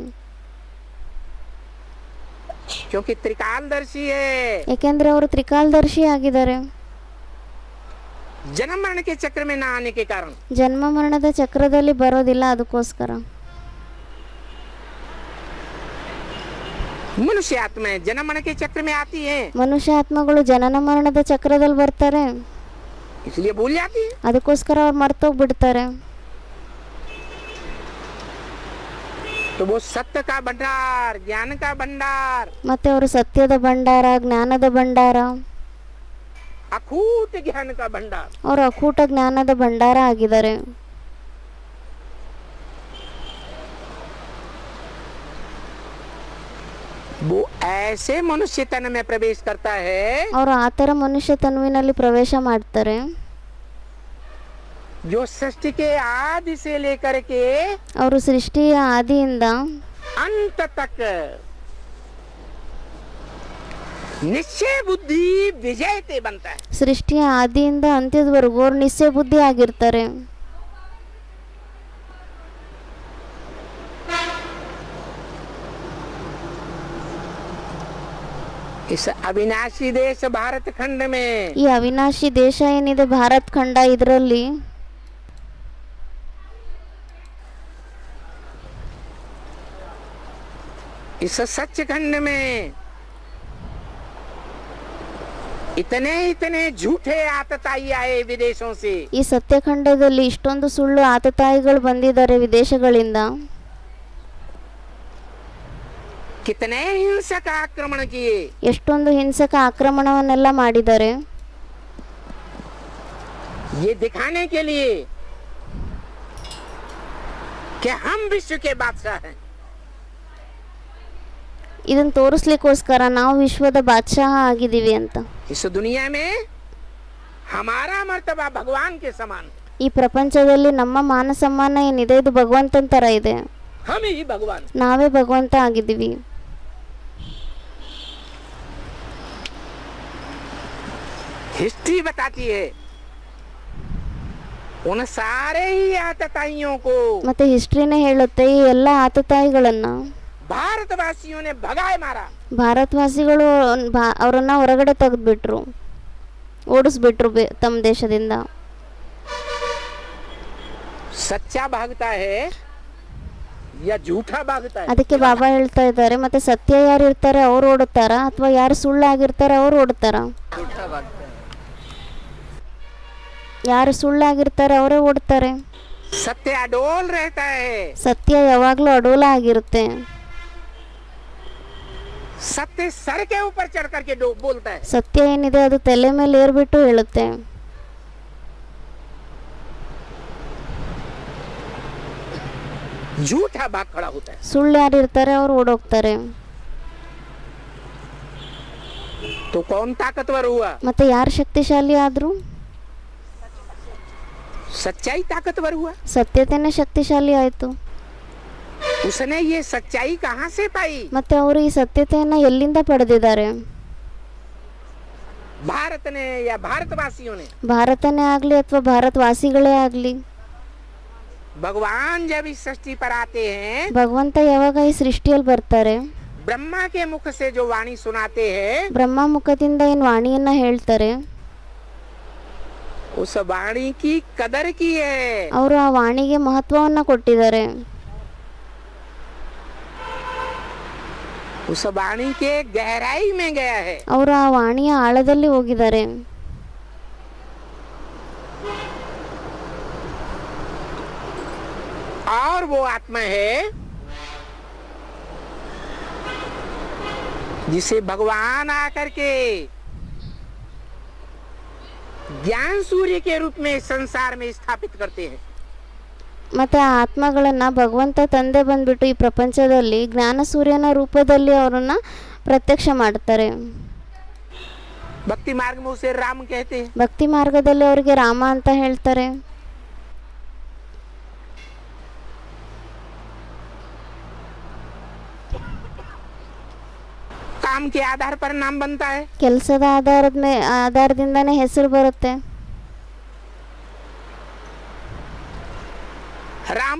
क्योंकि त्रिकालदर्शी है। ಯಾಕೆಂದ್ರೆ ಅವರು ತ್ರಿಕಾಲದರ್ಶಿ ಆಗಿದ್ದಾರೆ. जन्म मरण के चक्र में ना आने के कारण ಜನ್ಮ ಮರಣದ ಚಕ್ರದಲ್ಲಿ ಬರೋದಿಲ್ಲ, ಅದಕ್ಕೋಸ್ಕರ मनुष्य आत्मा जन्म मरण के चक्र में आती है, ಮನುಷ್ಯ ಆತ್ಮಗಳು ಜನನ ಮರಣದ ಚಕ್ರದಲ್ಲಿ ಬರ್ತಾರೆ, इसलिए भूल जाती है। ಅದಕ್ಕೋಸ್ಕರ ಅವ್ರು ಮರ್ತೋಗ್ಬಿಡ್ತಾರೆ. तो वो सत्य का भंडार, ज्ञान का भंडार, ಮತ್ತೆ ಅವರು ಸತ್ಯದ ಭಂಡಾರ, ಜ್ಞಾನದ ಭಂಡಾರ, अखूट ज्ञान का भंडार, ಅವರು ಅಕೂಟ ಜ್ಞಾನದ ಭಂಡಾರ ಆಗಿದ್ದಾರೆ. वो ऐसे मनुष्य तन में प्रवेश करता है ಅವರು ಆ ಥರ ಮನುಷ್ಯ ತನುವಿನಲ್ಲಿ ಪ್ರವೇಶ ಮಾಡ್ತಾರೆ जो सृष्टि के आदि से लेकर के ಅವರು ಸೃಷ್ಟಿಯ ಆದಿಯಿಂದ अंत तक निश्चय बुद्धि विजयते बनता है। ಸೃಷ್ಟಿಯ ಆದಿಯಿಂದ ಅಂತ್ಯದವರೆಗೂ ಅವರು ನಿಶ್ಚಯ ಬುದ್ಧಿ ಆಗಿರ್ತಾರೆ इस अविनाशी देश भारत खंड में ಈ ಅವಿನಾಶಿ ದೇಶ ಏನಿದೆ ಭಾರತ್ ಖಂಡ ಇದರಲ್ಲಿ इस सच खंड में इतने इतने झूठे आतताई आए विदेशों से ಈ ಸತ್ಯಖಂಡದಲ್ಲಿ ಇಷ್ಟೊಂದು ಸುಳ್ಳು ಆತತಾಯಿಗಳು ಬಂದಿದ್ದಾರೆ ವಿದೇಶಗಳಿಂದ कितने हिंसक आक्रमण किए ಎಷ್ಟೊಂದು ಹಿಂಸಕ ಆಕ್ರಮಣವನ್ನೆಲ್ಲ ಮಾಡಿದ್ದಾರೆ ये दिखाने के लिए कि हम विश्व के बादशाह हैं। ಇದನ್ನ ತೋರಿಸ್ಲಿಕ್ಕೋಸ್ಕರ ನಾವು ವಿಶ್ವದ ಬಾದಶಾಹ ಆಗಿದ್ದೀವಿ ಅಂತ इस दुनिया में हमारा मर्तबा भगवान के समान है। ಈ ಪ್ರಪಂಚದಲ್ಲಿ ನಮ್ಮ ಮಾನ ಸಮ್ಮಾನ ಏನಿದೆ ಇದು ಭಗವಂತನ ತರ ಇದೆ हम ही भगवान ನಾವೇ ಭಗವಂತ ಆಗಿದ್ದೀವಿ हिस्ट्री बताती है उन सारे ही आतताइयों को ಮತ್ತೆ ಹಿಸ್ಟ್ರಿನೇ ಹೇಳುತ್ತೆ ಈ ಎಲ್ಲ ಆತತಾಯಿಗಳನ್ನ भारतवासियों ने भगाए मारा। ಭಾರತವಾಸಿಗಳು ಅವರನ್ನ ಹೊರಗಡೆ ತೆಗೆದ್ಬಿಟ್ರು ಓಡಿಸ್ಬಿಟ್ರು ತಮ್ಮ ದೇಶದಿಂದ सच्चा भागता है या झूठा भागता है ಅದಕ್ಕೆ ಬಾಬಾ ಹೇಳ್ತಾ ಇದ್ದಾರೆ ಮತ್ತೆ ಸತ್ಯ ಯಾರು ಇರ್ತಾರೆ ಅವ್ರು ಓಡುತ್ತಾರಾ ಅಥವಾ ಯಾರು ಸುಳ್ಳಾಗಿರ್ತಾರೆ ಅವ್ರು ಓಡುತ್ತಾರಾ झूठा भागता है। ಯಾರು ಸುಳ್ಳಾಗಿರ್ತಾರೆ ಅವರೇ ಓಡ್ತಾರೆ सत्य अडोल रहता है। ಸತ್ಯ ಯಾವಾಗಲೂ ಅಡೋಲ ಆಗಿರುತ್ತೆ सत्य सर के ऊपर चढ़ करके बोलता है। ಸತ್ಯ ಏನಿದೆ ಅದು ತಲೆ ಮೇಲೆ ಏರ್ಬಿಟ್ಟು ಹೇಳುತ್ತೆ झूठा भाग खड़ा होता है। ಸುಳ್ಳು ಯಾರು ಇರ್ತಾರೆ ಅವ್ರು ಓಡೋಗ್ತಾರೆ तो कौन ताकतवर हुआ? ಮತ್ತೆ ಯಾರು ಶಕ್ತಿಶಾಲಿ ಆದ್ರು सच्चाई ताकतवर हुआ। ಸತ್ಯತೆನೇ ಶಕ್ತಿಶಾಲಿ ಆಯ್ತು उसने ये सच्चाई कहाँ से पाई? ಮತ್ತೆ ಅವರು ಈ ಸತ್ಯತೆಯನ್ನ ಎಲ್ಲಿಂದ ಪಡೆದಿದ್ದಾರೆ भारत ने या भारतवासियों ने? ಭಾರತನೇ ಆಗ್ಲಿ ಅಥವಾ ಭಾರತವಾಸಿಗಳೇ ಆಗ್ಲಿ भगवान जब इस सृष्टि पर आते हैं ಭಗವಂತ ಯಾವಾಗ ಈ ಸೃಷ್ಟಿಯಲ್ಲಿ ಬರ್ತಾರೆ ब्रह्मा के मुख से जो वाणी सुनाते हैं ಬ್ರಹ್ಮ ಮುಖದಿಂದ ಏನ್ ವಾಣಿಯನ್ನ ಹೇಳ್ತಾರೆ उस वाणी की कदर की है। ಅವರು ಆ ವಾಣಿಗೆ ಮಹತ್ವವನ್ನ ಕೊಟ್ಟಿದ್ದಾರೆ उस वाणी के गहराई में गया है। ಅವರು ಆ ವಾಣಿಯ ಆಳದಲ್ಲಿ ಹೋಗಿದ್ದಾರೆ और वो आत्मा है जिसे भगवान आकर के ज्ञान सूर्य के रूप में संसार में स्थापित करते हैं। ಮತ್ತೆ ಆ ಆತ್ಮಗಳನ್ನ ಭಗವಂತ ತಂದೆ ಬಂದ್ಬಿಟ್ಟು ಈ ಪ್ರಪಂಚದಲ್ಲಿ ಜ್ಞಾನ ಸೂರ್ಯನ ರೂಪದಲ್ಲಿ ಅವರನ್ನ ಪ್ರತ್ಯಕ್ಷ ಮಾಡ್ತಾರೆ भक्ति मार्ग में उसे राम कहते हैं। ಭಕ್ತಿ ಮಾರ್ಗದಲ್ಲಿ ಅವರಿಗೆ ರಾಮ ಅಂತ ಹೇಳ್ತಾರೆ काम के आधार पर नाम बनता है। ಕೆಲಸದ ಆಧಾರದಿಂದಾನೇ ಹೆಸರು ಬರುತ್ತೆ राम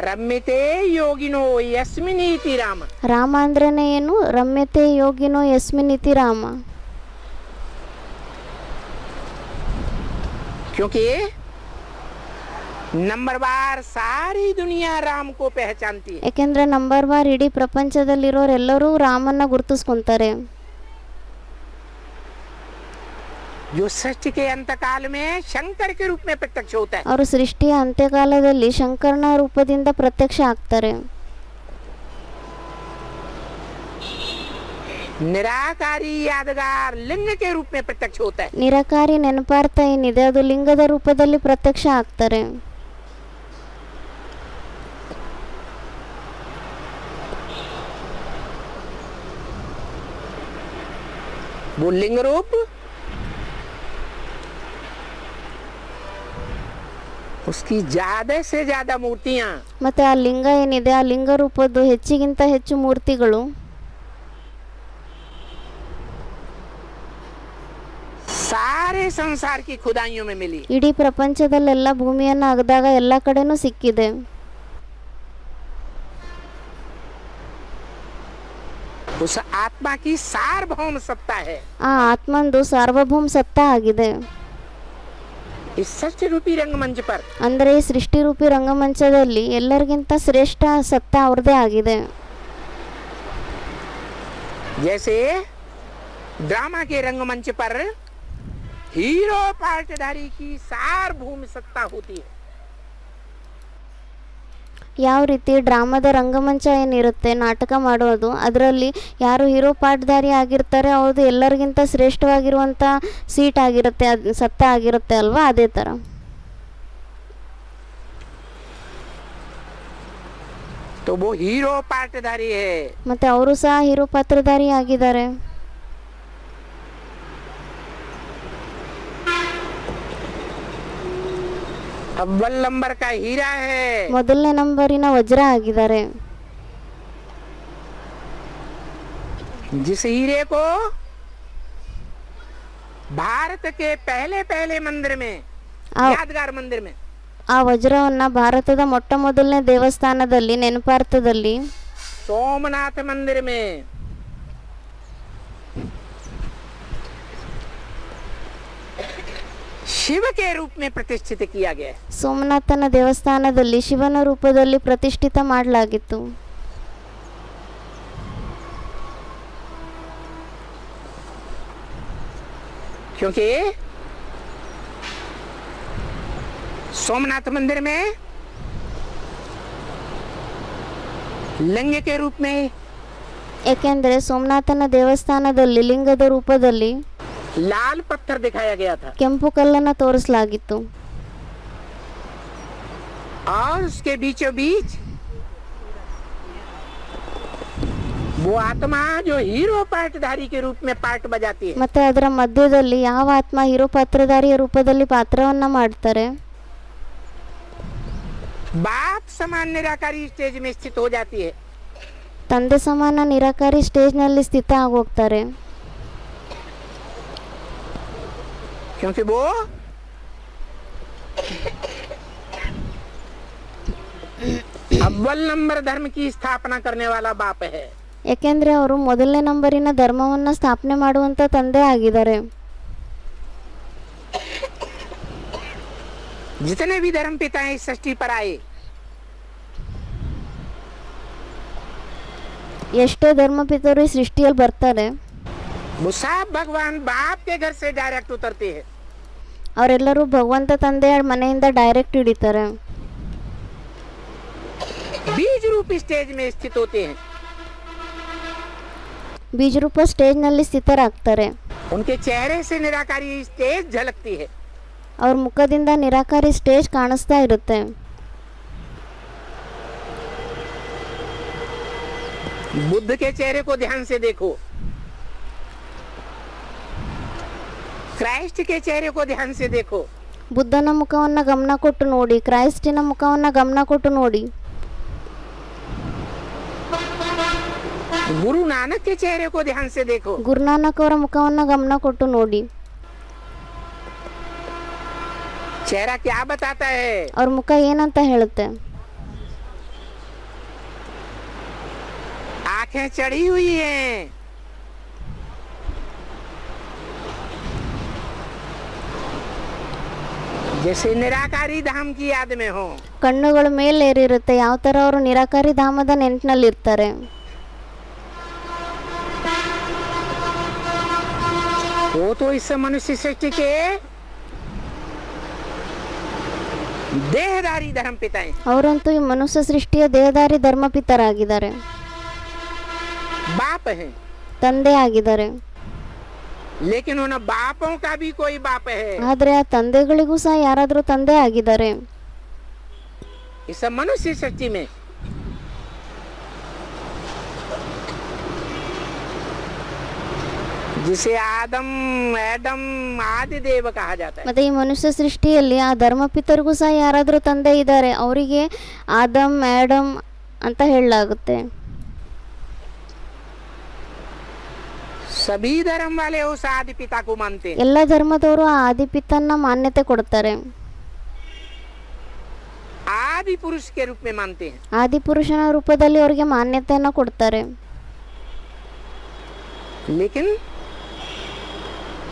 रम्यते योगिनो यस्मिनीति राम। ರಾಮ ಅಂದ್ರೇನೆ ಏನು ರಮ್ಯತೆ ಯೋಗಿನೋ ಯಸ್ಮಿನಿತಿ ರಾಮ क्योंकि नंबरवार सारी दुनिया राम को पहचानती है। ಯಾಕೆಂದ್ರೆ ನಂಬರ್ ವಾರ್ ಇಡೀ ಪ್ರಪಂಚದಲ್ಲಿರೋರೆಲ್ಲರೂ ರಾಮನ್ನ ಗುರುತಿಸ್ಕೊಂತಾರೆ जो सृष्टि के अंतकाल में शंकर के रूप में प्रत्यक्ष होता है। ಅವರು ಸೃಷ್ಟಿಯ ಅಂತ್ಯಕಾಲದಲ್ಲಿ ಶಂಕರನ ರೂಪದಿಂದ ಪ್ರತ್ಯಕ್ಷ ಆಗ್ತಾರೆ निराकारी यादगार लिंग के रूप में प्रत्यक्ष होता है। ನಿರಾಕಾರಿ ನೆನಪಾರ್ಥ ಏನಿದೆ ಅದು ಲಿಂಗದ ರೂಪದಲ್ಲಿ ಪ್ರತ್ಯಕ್ಷ ಆಗ್ತಾರೆ वो लिंग रूप, उसकी ज्यादा से ज्यादा मूर्तियां, ಮತ್ತು ಆ ಲಿಂಗ ಏನಿದೆ ಆ ಲಿಂಗ ರೂಪದ್ದು ಹೆಚ್ಚಿಗಿಂತ ಹೆಚ್ಚು ಮೂರ್ತಿಗಳು सारे संसार की खुदाइयों में मिली। ಇಡೀ ಪ್ರಪಂಚದಲ್ಲೆಲ್ಲ ಭೂಮಿಯನ್ನು ಅಗದಾಗ ಎಲ್ಲ ಕಡೆನೂ ಸಿಕ್ಕಿದೆ. उस आत्मा की सार्वभौम सत्ता है। ಆ ಆತ್ಮಂದು ಸಾರ್ವಭೌಮ ಸತ್ತ ಆಗಿದೆ. इस सृष्टि रूपी रंगमंच पर ಅಂದರೆ ಈ ಸೃಷ್ಟಿ ರೂಪಿ ರಂಗಮಂಚದಲ್ಲಿ ಎಲ್ಲರಿಗಿಂತ ಶ್ರೇಷ್ಠ ಸತ್ತ ಅವ್ರದೇ ಆಗಿದೆ. जैसे ड्रामा के रंगमंच पर हीरो पार्टधारी की सार्वभौम सत्ता होती है। ಯಾವ ರೀತಿ ಡ್ರಾಮಾದ ರಂಗಮಂಚ ಏನಿರುತ್ತೆ ನಾಟಕ ಮಾಡೋದು, ಅದರಲ್ಲಿ ಯಾರು ಹೀರೋ ಪಾಠಧಾರಿ ಆಗಿರ್ತಾರೆ ಅವ್ರದ್ದು ಎಲ್ಲರಿಗಿಂತ ಶ್ರೇಷ್ಠವಾಗಿರುವಂಥ ಸೀಟ್ ಆಗಿರುತ್ತೆ, ಅದು ಸತ್ತ ಆಗಿರುತ್ತೆ ಅಲ್ವಾ, ಅದೇ ಥರ. तो वो हीरो पार्टधारी है। ಮತ್ತು ಅವರು ಸಹ ಹೀರೋ ಪಾತ್ರಧಾರಿ ಆಗಿದ್ದಾರೆ. अव्वल नंबर का हीरा है। ಮೊದಲನೇ ನಂಬರಿನ ವಜ್ರ ಆಗಿದ್ದಾರೆ. जिस हीरे को भारत के पहले पहले मंदिर में, यादगार मंदिर में, ಆ ವಜ್ರವನ್ನ ಭಾರತದ ಮೊಟ್ಟ ಮೊದಲನೇ ದೇವಸ್ಥಾನದಲ್ಲಿ ನೆನಪಾರ್ಥದಲ್ಲಿ सोमनाथ मंदिर में शिव के रूप में प्रतिष्ठित किया गया है। ಸೋಮನಾಥನ ದೇವಸ್ಥಾನದಲ್ಲಿ ಶಿವನ ರೂಪದಲ್ಲಿ ಪ್ರತಿಷ್ಠಿತ ಮಾಡಲಾಗಿತ್ತು. क्योंकि सोमनाथ मंदिर में लिंग के रूप में, ಏಕೆಂದರೆ ಸೋಮನಾಥನ ದೇವಸ್ಥಾನದಲ್ಲಿ ಲಿಂಗದ ರೂಪದಲ್ಲಿ लाल पत्थर दिखाया गया था ಕೆಂಪು ಕಲ್ಲನ್ನು ತೋರಿಸಲಾಗಿತ್ತು. और उसके बीचों बीच वो आत्मा जो हीरो पार्टधारी के रूप में पार्ट बजाती है। ಮತ್ತೆ ಅದರ ಮಧ್ಯದಲ್ಲಿ ಯಾವ ಆತ್ಮ ಹೀರೋ ಪಾತ್ರಧಾರಿಯ ರೂಪದಲ್ಲಿ ಪಾತ್ರವನ್ನ ಮಾಡ್ತಾರೆ, बाप समान निराकारी स्टेज में स्थित हो जाती है। ತಂದೆ ಸಮಾನ ನಿರಾಕಾರಿ ಸ್ಟೇಜ್ನಲ್ಲಿ ಸ್ಥಿತ ಆಗೋಗ್ತಾರೆ. क्योंकि वो अव्वल नंबर धर्म की स्थापना करने वाला बाप है। ಏಕೆಂದರೆ ಅವರು ಮೊದಲನೇ ನಂಬರಿನ ಧರ್ಮವನ್ನ ಸ್ಥಾಪನೆ ಮಾಡುವಂತ ತಂದೆ ಆಗಿದ್ದಾರೆ. जितने भी धर्म पिता इस सृष्टि पर आए, ಎಷ್ಟೇ ಧರ್ಮಪಿತರು ಈ ಸೃಷ್ಟಿಯಲ್ಲಿ ಬರ್ತಾರೆ, वो सब भगवान बाप के घर से डायरेक्ट उतरते हैं। ಅವರೆಲ್ಲರೂ ಭಗವಂತ ತಂದೆಯ ಮನೆಯಿಂದ ಡೈರೆಕ್ಟ್ ಹಿಡಿತಾರೆ. बीज रूप स्टेज में स्थित होते हैं। ಬೀಜರೂಪ ಸ್ಟೇಜ್ನಲ್ಲಿ ಸ್ಥಿತರಾಗ್ತಾರೆ. उनके चेहरे से निराकारी स्टेज झलकती है। ಅವ್ರ ಮುಖದಿಂದ ನಿರಾಕಾರಿ ಸ್ಟೇಜ್ ಕಾಣಿಸ್ತಾ ಇರುತ್ತೆ. बुद्ध के चेहरे को ध्यान से देखो, क्राइस्ट के चेहरे को ध्यान से देखो, ಬುದ್ಧನ ಮುಖವನ್ನ ಗಮನ ಕೊಟ್ಟು ನೋಡಿ, ಕ್ರೈಸ್ಟಿನ ಮುಖವನ್ನ ಗಮನ ಕೊಟ್ಟು ನೋಡಿ, गुरु नानक के चेहरे को ध्यान से देखो, ಗುರುನಾನಕ್ ಅವರ ಮುಖವನ್ನ ಗಮನ ಕೊಟ್ಟು ನೋಡಿ. चेहरा क्या बताता है? ಅವ್ರ ಮುಖ ಏನಂತ ಹೇಳುತ್ತೆ? आंखें चढ़ी हुई हैं, जैसे निराकारी धाम की याद में हो। ಕಣ್ಣುಗಳು ಮೇಲೇರಿರುತ್ತೆ, ಯಾವ ತರ ಅವರು ನಿರಾಕಾರಿ ಧಾಮದ ನೆನಪಿನಲ್ಲಿ ಇರ್ತಾರೆ. वो तो इस मनुष्य सृष्टि के देहधारी धर्म पिता हैं। ಅವರಂತೂ ಈ ಮನುಷ್ಯ ಸೃಷ್ಟಿಯ ದೇಹಧಾರಿ ಧರ್ಮಪಿತರಾಗಿದ್ದಾರೆ, बाप हैं। ತಂದೆ ಆಗಿದ್ದಾರೆ. लेकिन उन बापों का भी कोई बाप है। ಆದ್ರೆ ಆ ತಂದೆಗಳಿಗೂ ಸಹ ಯಾರಾದ್ರೂ ತಂದೆ ಆಗಿದ್ದಾರೆ. इस मनुष्य सृष्टि में जिसे आदम एडम आदि देव कहा जाता है। ಮತ್ತು ಈ ಮನುಷ್ಯ ಸೃಷ್ಟಿಯಲ್ಲಿ ಆ ಧರ್ಮಪಿತರಿಗೂ ಸಹ ಯಾರಾದರೂ ತಂದೆ ಇದ್ದಾರೆ, ಅವರಿಗೆ ಆದಮ್ ಆಡಮ್ ಅಂತ ಹೇಳಲಾಗುತ್ತೆ. सभी धर्म वाले उस आदि पिता को मानते हैं। ಎಲ್ಲ ಧರ್ಮದವರು ಆ ಆದಿಪಿತನ್ನ ಮಾನ್ಯತೆ ಕೊಡ್ತಾರೆ, आदि पुरुष के रूप में मानते हैं। ಆದಿಪುರುಷನ ರೂಪದಲ್ಲಿ ಅವರಿಗೆ ಮಾನ್ಯತೆಯನ್ನು ಕೊಡ್ತಾರೆ. लेकिन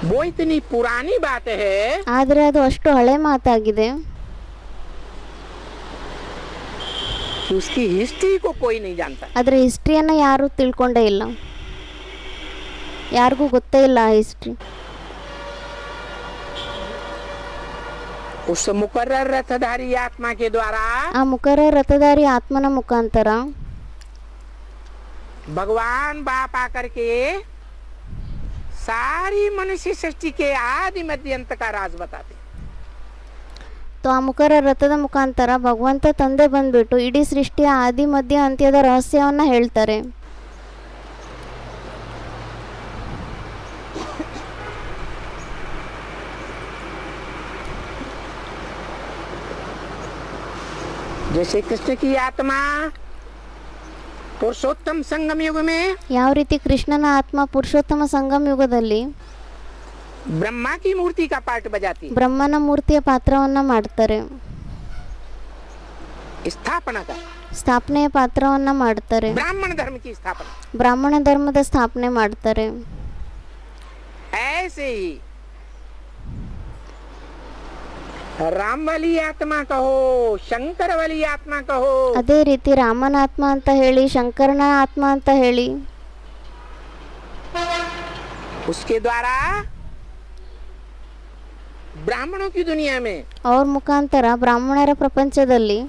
वो इतनी पुरानी बात है, ಆದರೆ ಅದು ಅಷ್ಟು ಹಳೆ ಮಾತಾಗಿದೆ कि उसकी हिस्ट्री को कोई नहीं जानता। ಅದರ ಹಿಸ್ಟ್ರಿಯನ್ನು ಯಾರೂ ತಿಳ್ಕೊಂಡೇ ಇಲ್ಲ, ಯಾರಿಗೂ ಗೊತ್ತೇ ಇಲ್ಲ ಆ ಹಿಸ್ಟ್ರಿ. उस मुकर्रर रथधारी आत्मा के द्वारा ಆ ಮುಖರ ರಥಧಾರಿ ಆತ್ಮನ ಮುಖಾಂತರ भगवान बाप आकर के सारी मनुष्य सृष्टि के आदि मध्य अंत का राज बताते। तो ಆ ಮುಖರ ರಥದ ಮುಖಾಂತರ ಭಗವಂತ ತಂದೆ ಬಂದ್ಬಿಟ್ಟು ಇಡೀ ಸೃಷ್ಟಿಯ ಆದಿ ಮಧ್ಯ ಅಂತ್ಯದ ರಹಸ್ಯವನ್ನ ಹೇಳ್ತಾರೆ. जैसे कृष्ण की आत्मा पुरुषोत्तम संगम युग में ಯಾವ ರೀತಿ ಕೃಷ್ಣನ ಆತ್ಮ ಪುರುಷೋತ್ತಮ ಸಂಗಮ ಯುಗದಲ್ಲಿ ब्रह्मा की मूर्ति का पार्ट बजाती है, ಬ್ರಹ್ಮನ ಮೂರ್ತಿಯ ಪಾತ್ರವನ್ನ ಮಾಡ್ತಾರೆ, स्थापना का ಸ್ಥಾಪನೆಯ ಪಾತ್ರವನ್ನ ಮಾಡ್ತಾರೆ, ब्राह्मण धर्म की स्थापना। ಬ್ರಾಹ್ಮಣ ಧರ್ಮದ ಸ್ಥಾಪನೆ ಮಾಡ್ತಾರೆ. ऐसे ही राम वाली आत्मा कहो, शंकर वाली आत्मा कहो, ಅದೇ ರೀತಿ ರಾಮನ ಆತ್ಮ ಅಂತ ಹೇಳಿ, ಶಂಕರನ ಆತ್ಮ ಅಂತ ಹೇಳಿ, उसके द्वारा ब्राह्मणों की दुनिया में ಅವ್ರ ಮುಖಾಂತರ ಬ್ರಾಹ್ಮಣರ ಪ್ರಪಂಚದಲ್ಲಿ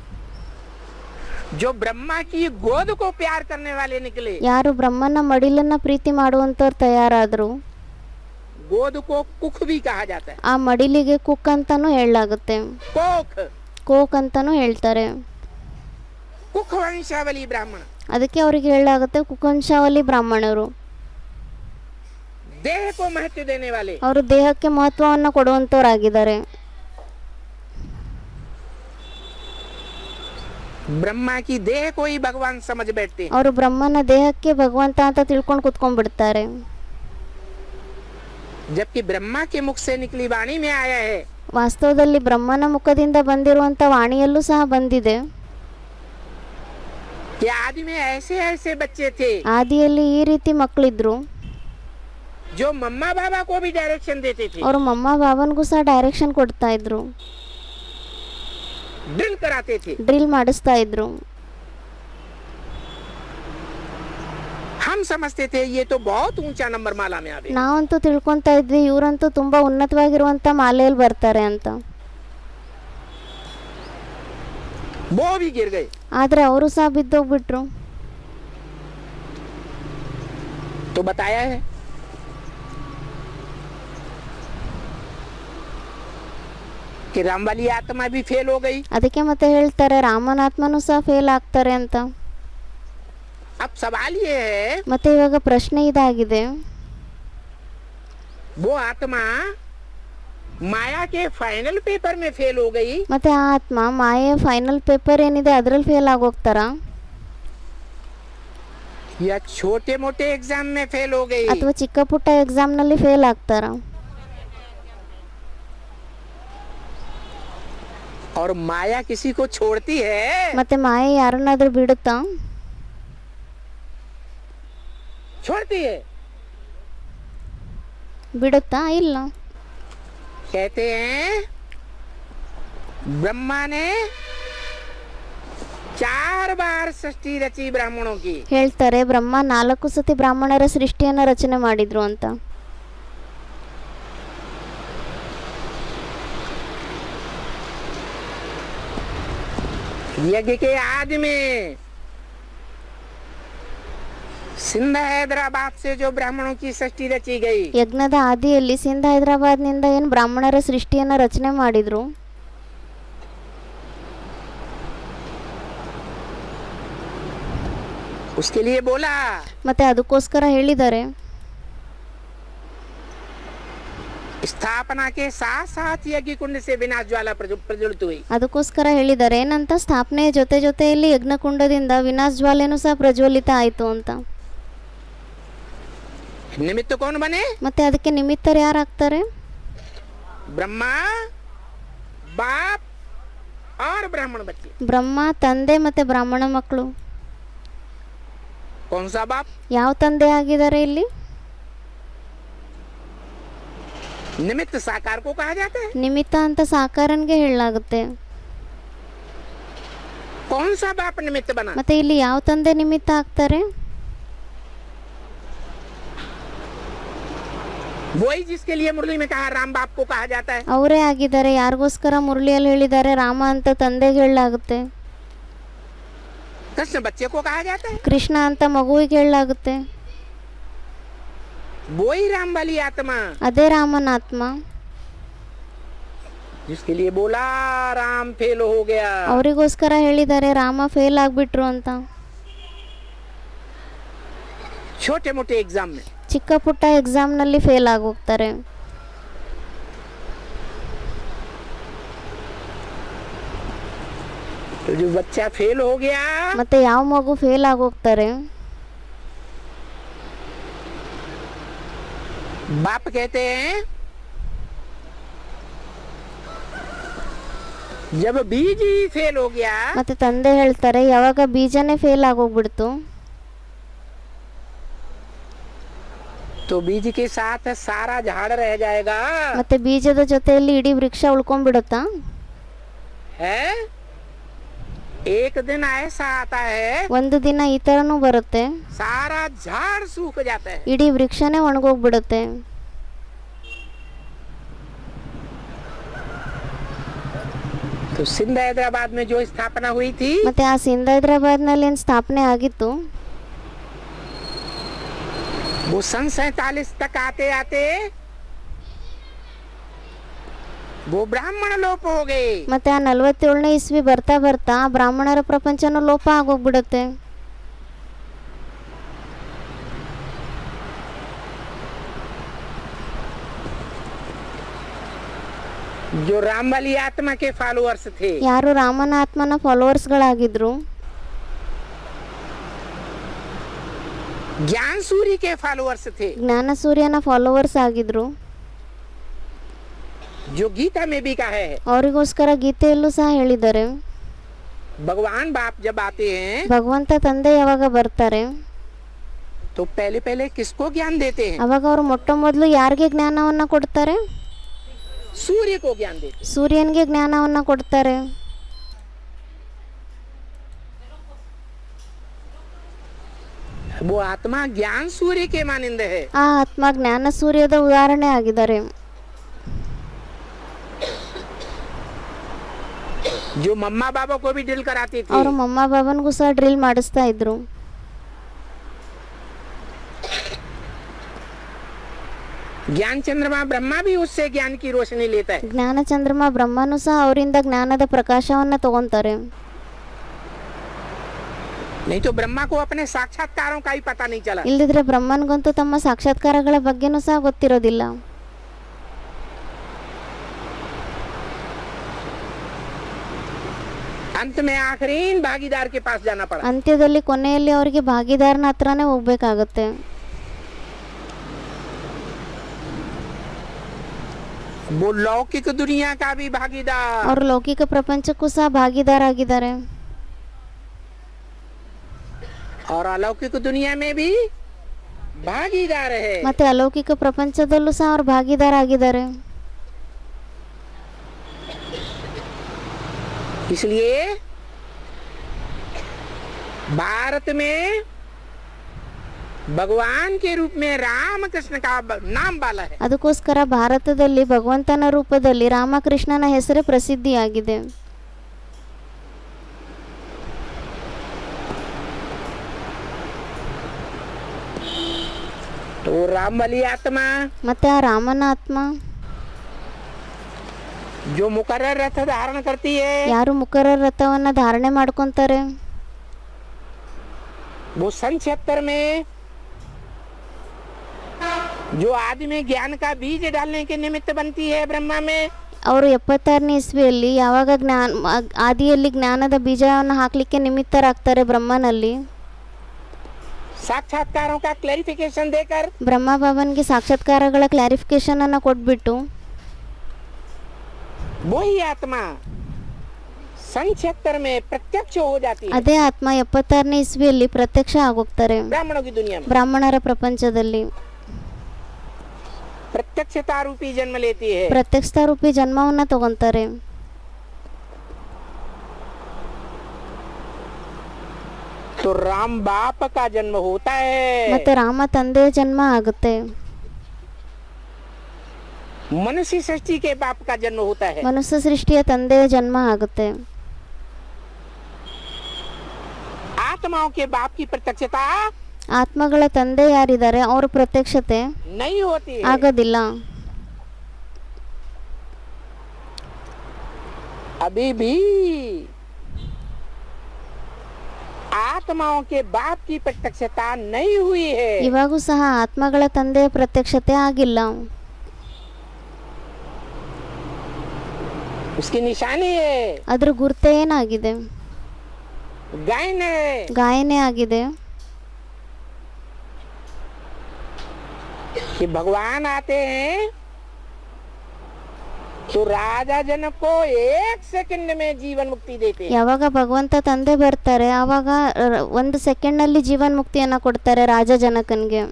जो ब्रह्मा की गोद को प्यार करने वाले निकले, ಯಾರು ಬ್ರಹ್ಮನ ಮಡಿಲನ್ನ ಪ್ರೀತಿ ಮಾಡುವಂತವ್ರು ತಯಾರಾದ್ರು, गोद को कुख भी कहा जाता है, ಆ ಮಡಿಲಿಗೆ ಕುಕ್ ಅಂತಾನು ಹೇಳಲಾಗುತ್ತೆ, कोख ಕೋಕ್ ಅಂತಾನು ಹೇಳ್ತಾರೆ. कुख वंशावली ब्राह्मण, ಅದಕ್ಕೆ ಅವರಿಗೆ ಹೇಳಲಾಗುತ್ತೆ ಕುಕವಂಶಾವಳಿ ಬ್ರಾಹ್ಮಣರು. देह को महत्व देने वाले, ಅವರು ದೇಹಕ್ಕೆ ಮಹತ್ವವನ್ನು ಕೊಡುವಂತವರಾಗಿದ್ದಾರೆ. ब्रह्मा की देह को ही भगवान समझ बैठते हैं। ಅವರು ಬ್ರಹ್ಮನ ದೇಹಕ್ಕೆ ಭಗವಂತ ಅಂತ ತಿಳ್ಕೊಂಡು ಕುತ್ಕೊಂಡ್ಬಿಡ್ತಾರೆ. जबकि ब्रह्मा के मुख से निकली वाणी में आया है ವಾಸ್ತವದಲ್ಲಿ ಬ್ರಹ್ಮನ ಮುಖದಿಂದ ಬಂದಿರುವಂತ ವಾಣಿಯಲ್ಲೂ ಸಹ ಬಂದಿದೆ, कि आदि में ऐसे ऐसे बच्चे थे ಆದಿಯಲ್ಲಿ ಈ ರೀತಿ ಮಕ್ಕಳಿದ್ರು, जो मम्मा बाबा को भी डायरेक्शन देते थे, ಅವರು ಮಮ್ಮ ಬಾಬನ್ಗೂ ಸಹ ಡೈರೆಕ್ಷನ್ ಕೊಡ್ತಾ ಇದ್ರು, ड्रिल कराते थे। ಡ್ರಿಲ್ ಮಾಡಿಸ್ತಾ ಇದ್ರು. हम समझते थे ये तो बहुत ऊंचा नंबर माला में आवे, ನಾವಂತೂ ತಿಳ್ಕೊಂತಾ ಇದ್ವಿ ಇವರಂತೂ ತುಂಬಾ ಉನ್ನತವಾಗಿರುವಂತ ಮಾಲೆಯಲ್ಲಿ ಬರ್ತಾರೆ ಅಂತ. वो भी गिर गए। ಆದ್ರೆ ಅವರು ಸಹ ಬಿದ್ದೋಗ್ಬಿಟ್ರು. तो बताया है कि राम वाली आत्मा भी फेल हो गई। ಅದಕ್ಕೆ ಮತ್ತೆ ಹೇಳ್ತಾರೆ ರಾಮನ ಆತ್ಮನೂ ಸಹ ಫೇಲ್ ಆಗ್ತಾರೆ ಅಂತ. अब सवाल ये है, ಮತ್ತೆ ಇವಾಗ ಪ್ರಶ್ನೆ ಇದಾಗಿದೆ, वो आत्मा माया के फाइनल पेपर में फेल हो गई ಮತ್ತೆ ಆ ಆತ್ಮ ಮಾಯೆಯ ಫೈನಲ್ ಪೇಪರ್ ಏನಿದೆ ಅದ್ರಲ್ಲಿ ಫೇಲ್ ಆಗೋಗ್ತಾರಾ, या छोटे मोटे एग्जाम में फेल हो गई? ಅಥವಾ ಚಿಕ್ಕ ಪುಟ್ಟ ಎಕ್ಸಾಮ್ ನಲ್ಲಿ ಫೇಲ್ ಆಗ್ತಾರಾ? और माया किसी को छोड़ती है? ಮತ್ತೆ ಮಾಯೆ ಯಾರನ್ನಾದ್ರೂ ಬಿಡುತ್ತಾ? छोड़ती है। ಬಿಡುತ್ತಾ? ಇಲ್ಲ. कहते हैं ब्रह्मा ने 4 बार सृष्टि रची ब्राह्मणों की। ಹೇಳ್ತಾರೆ ಬ್ರಹ್ಮ 4 ಸತಿ ಬ್ರಾಹ್ಮಣರ ಸೃಷ್ಟಿಯನ್ನ ರಚನೆ ಮಾಡಿದ್ರು ಅಂತ. यज्ञ के आदि में सिंध हैदराबाद से जो ब्राह्मणों की सृष्टि रची गई, ಯಜ್ಞದ ಆದಿಯಲ್ಲಿ ಸಿಂಧ್ ಹೈದರಾಬಾದ್ನಿಂದ ಏನು ಬ್ರಾಹ್ಮಣರ ಸೃಷ್ಟಿಯನ್ನ ರಚನೆ ಮಾಡಿದ್ರು, उसके लिए बोला ಮತ್ತೆ ಅದಕ್ಕೋಸ್ಕರ ಹೇಳಿದ್ದಾರೆ स्थापना के साथ साथ यज्ञ कुंड से विनाश ज्वाला प्रज्वलित हुई। ಅದಕ್ಕೋಸ್ಕರ ಹೇಳಿದ್ದಾರೆ ಏನಂತ, ಸ್ಥಾಪನೆಯ ಜೊತೆ ಜೊತೆಯಲ್ಲಿ ಯಜ್ಞಕುಂಡದಿಂದ ವಿನಾಶ ಜ್ವಾಲೆನೂ ಸಹ ಪ್ರಜ್ವಲಿತ ಆಯಿತು ಅಂತ. निमित्त कौन बने? ಮತ್ತೆ ಅದಕ್ಕೆ ನಿಮಿತ್ತರು ಯಾರಾಗ್ತಾರೆ? ब्रह्मा, बाप और ब्राह्मण बच्चे। ಬ್ರಹ್ಮ, ತಂದೆ ಮತ್ತೆ ಬ್ರಾಹ್ಮಣ ಮಕ್ಕಳು. कौन सा बाप? ಯಾವ ತಂದೆ ಆಗಿದ್ದಾರೆ ಇಲ್ಲಿ? निमित्त साकार को कहा जाता है। ನಿಮಿತ್ತ ಅಂತ ಸಾಕಾರನ್ಗೆ ಹೇಳಲಾಗುತ್ತೆ. कौन सा बाप निमित्त बना? ಮತ್ತೆ ಇಲ್ಲಿ ಯಾವ ತಂದೆ ನಿಮಿತ್ತ ಆಗ್ತಾರೆ? वही जिसके लिए मुरली में कहा राम बाप को कहा जाता है। ಅವರೇ ಆಗಿದ್ದಾರೆ. ಯಾರಿಗೋಸ್ಕರ ಮುರಳಿಯಲ್ಲಿ ಹೇಳಿದ್ದಾರೆ ರಾಮ ಅಂತ ತಂದೆಗೆ ಹೇಳಲಾಗುತ್ತೆ. कृष्ण बच्चे को कहा जाता है। ಕೃಷ್ಣ ಅಂತ ಮಗುವಿಗೆ ಹೇಳಲಾಗುತ್ತೆ. वही राम वाली आत्मा ಅದೇ ರಾಮನ ಆತ್ಮ, जिसके लिए बोला राम फेल हो गया। ಅವರಿಗೋಸ್ಕರ ಹೇಳಿದ್ದಾರೆ ರಾಮ ಫೇಲ್ ಆಗ್ಬಿಟ್ರು ಅಂತ. छोटे मोटे एग्जाम में ಚಿಕ್ಕ ಪುಟ್ಟ ಎಕ್ಸಾಮ್ನಲ್ಲಿ ಫೇಲ್ ಆಗೋಗ್ತಾರೆ. तो जो बच्चा फेल हो गया, ಮತ್ತೆ ಯಾವ ಮಗು ಫೇಲ್ ಆಗೋಗ್ತಾರೆ? बाप कहते हैं जब बीज ही फेल हो गया ಮತ್ತೆ ತಂದೆ ಹೇಳ್ತಾರೆ ಯಾವಾಗ ಬೀಜನೇ ಫೇಲ್ ಆಗೋಗ್ಬಿಡ್ತು तो बीज के साथ सारा झाड़ रह जाएगा। ಮತ್ತೆ ಬೀಜದ ಜೊತೆಯಲ್ಲಿ ಇಡೀ ವೃಕ್ಷ ಉಳ್ಕೊಂಡ್ಬಿಡುತ್ತಾ? है एक दिन ऐसा आता है ಒಂದು ದಿನ ಈ ತರನೂ ಬರುತ್ತೆ, सारा झाड़ सूख जाता है। ಇಡೀ ವೃಕ್ಷನೇ ಒಣಗೋಗ್ಬಿಡುತ್ತೆ. तो सिंध हैदराबाद में जो स्थापना हुई थी, ಮತ್ತೆ ಆ ಸಿಂಧ್ ಹೈದರಾಬಾದ್ ನಲ್ಲಿ ಏನ್ ಸ್ಥಾಪನೆ ಆಗಿತ್ತು वो सन 47 तक आते आते वो ब्राह्मण लोप हो गए। ಮತ್ತೆ ಆ 47ನೇ ಇಸ್ವಿ ಬರ್ತಾ ಬರ್ತಾ ಬ್ರಾಹ್ಮಣರ ಪ್ರಪಂಚನೂ ಲೋಪ ಆಗೋಗ್ಬಿಡುತ್ತೆ. जो राम वाली आत्मा के फॉलोअर्स थे, ಯಾರು ರಾಮನ ಆತ್ಮನ ಫಾಲೋವರ್ಸ್ಗಳಾಗಿದ್ರು, ज्ञान सूर्य के फॉलोअर्स थे, ಜ್ಞಾನ ಸೂರ್ಯನ ಫಾಲೋವರ್ಸ್ ಆಗಿದ್ರು, जो गीता में भी कहा है ಅವರಿಗೋಸ್ಕರ ಗೀತೆಯಲ್ಲೂ ಸಹ ಹೇಳಿದ್ದಾರೆ भगवान बाप जब आते हैं ಭಗವಂತ ತಂದೆ ಯಾವಾಗ ಬರ್ತಾರೆ तो पहले पहले किसको ज्ञान देते हैं? ಅವಾಗ ಅವರು ಮೊಟ್ಟ ಮೊದಲು ಯಾರಿಗೆ ಜ್ಞಾನವನ್ನ ಕೊಡ್ತಾರೆ? सूर्य को ज्ञान देते हैं। ಸೂರ್ಯನಿಗೆ ಜ್ಞಾನವನ್ನ ಕೊಡ್ತಾರೆ. वो आत्मा ज्ञान सूर्य के मानिंद है। ಆ ಆತ್ಮ ಜ್ಞಾನ ಸೂರ್ಯದ ಉದಾಹರಣೆ ಆಗಿದ್ದಾರೆ. जो मम्मा बाबा को भी ड्रिल कराती थी, ಅವರು ಮಮ್ಮ ಬಾಬನ್ಗೂ ಸಹ ಡ್ರಿಲ್ ಮಾಡಿಸ್ತಾ ಇದ್ರು. ज्ञान चंद्रमा ब्रह्मा भी उससे ज्ञान की रोशनी लेता है। ಜ್ಞಾನ ಚಂದ್ರಮ ಬ್ರಹ್ಮನು ಸಹ ಅವರಿಂದ ಜ್ಞಾನದ ಪ್ರಕಾಶವನ್ನ ತಗೊಂತಾರೆ. नहीं तो ब्रह्मा को अपने साक्षात्कारों का ही पता नहीं चला। ಇಲ್ಲದಿದ್ರೆ ಬ್ರಹ್ಮನ್ಗಂತೂ ತಮ್ಮ ಸಾಕ್ಷಾತ್ಕಾರಗಳ ಬಗ್ಗೆನೂ ಸಹ ಗೊತ್ತಿರೋದಿಲ್ಲ. अंत में आखिरी भागीदार के पास जाना पड़ा। ಅಂತ್ಯದಲ್ಲಿ ಕೊನೆಯಲ್ಲಿ ಅವರಿಗೆ ಭಾಗಿದಾರನ ಹತ್ರನೇ ಹೋಗ್ಬೇಕಾಗತ್ತೆ. वो लौकिक दुनिया का भी भागीदार ಅವರು ಲೌಕಿಕ ಪ್ರಪಂಚಕ್ಕೂ ಸಹ ಭಾಗಿದಾರ ಆಗಿದ್ದಾರೆ. और अलौकिक दुनिया में भी भागीदार है। ಮತ್ತೆ ಅಲೌಕಿಕ ಪ್ರಪಂಚದಲ್ಲೂ ಸಹ ಅವರು ಭಾಗಿದಾರ ಆಗಿದ್ದಾರೆ. इसलिए भारत में भगवान के रूप में राम कृष्ण का नाम वाला है। ಅದಕ್ಕೋಸ್ಕರ ಭಾರತದಲ್ಲಿ ಭಗವಂತನ ರೂಪದಲ್ಲಿ ರಾಮಕೃಷ್ಣನ ಹೆಸರೇ ಪ್ರಸಿದ್ಧಿಯಾಗಿದೆ. तो राम वाली आत्मा ಮತ್ತೆ ಆ ರಾಮನ ಆತ್ಮ जो मुकर्रर रथ धारण करती है, ಯಾರು ಮುಖರ ರಥವನ್ನ ಧಾರಣೆ ಮಾಡ್ಕೊಂತಾರೆ, वो सन 76 में जो आदि में ज्ञान का बीज डालने के निमित्त बनती है ब्रह्मा में, ಅವರು 76ನೇ ಇಸ್ವಿಯಲ್ಲಿ ಯಾವಾಗ ಆದಿಯಲ್ಲಿ ಜ್ಞಾನದ ಬೀಜವನ್ನು ಹಾಕಲಿಕ್ಕೆ ನಿಮಿತ್ತರಾಗ್ತಾರೆ ಬ್ರಹ್ಮನಲ್ಲಿ, साक्षात्कारों का क्लैरिफिकेशन देकर ಬ್ರಹ್ಮ ಬಾಬನ್ಗೆ ಸಾಕ್ಷಾತ್ಕಾರಗಳ ಕ್ಲಾರಿಫಿಕೇಶನ್ ಅನ್ನು ಕೊಟ್ಬಿಟ್ಟು वही आत्मा सन 76 में प्रत्यक्ष हो जाती है ಅದೇ ಆತ್ಮ 76ನೇ ಇಸ್ವಿಯಲ್ಲಿ ಪ್ರತ್ಯಕ್ಷ ಆಗೋಗ್ತಾರೆ ब्राह्मणों की दुनिया में, ಬ್ರಾಹ್ಮಣರ ಪ್ರಪಂಚದಲ್ಲಿ प्रत्यक्षता रूपी जन्म लेती है। ಪ್ರತ್ಯಕ್ಷ ರೂಪಿ ಜನ್ಮವನ್ನ ತಗೊಂತಾರೆ। तो राम बाप का जन्म होता है, ಮತ್ತೆ ರಾಮ ತಂದೆಯ ಜನ್ಮ ಆಗುತ್ತೆ, मनुष्य सृष्टि के बाप का जन्म होता है। ಮನುಷ್ಯ ಸೃಷ್ಟಿಯ ತಂದೆಯ ಜನ್ಮ ಆಗುತ್ತೆ। आत्माओं के बाप की प्रत्यक्षता ಆತ್ಮಗಳ ತಂದೆ ಯಾರಿದ್ದಾರೆ ಅವ್ರ ಪ್ರತ್ಯಕ್ಷತೆ नहीं होती है। ಆಗೋದಿಲ್ಲ। अभी भी आत्माओं के बाप की प्रत्यक्षता नहीं हुई है। ಇವಾಗೂ ಸಹ ಆತ್ಮಗಳ ತಂದೆಯ ಪ್ರತ್ಯಕ್ಷತೆ ಆಗಿಲ್ಲ। उसकी निशानी है, ಅದ್ರ ಗುರುತೆ ಏನಾಗಿದೆ? गायन है। ಗಾಯನೆ ಆಗಿದೆ कि भगवान आते हैं तो राजा जनक को 1 सेकंड में जीवन मुक्ति देते हैं। ಯಾವಾಗ ಭಗವಂತ ತಂದೆ ಬರ್ತಾರೆ ಆವಾಗ 1 ಸೆಕೆಂಡ್ ನಲ್ಲಿ ಜೀವನ್ ಮುಕ್ತಿಯನ್ನ ಕೊಡ್ತಾರೆ ರಾಜ ಜನಕನ್ಗೆ।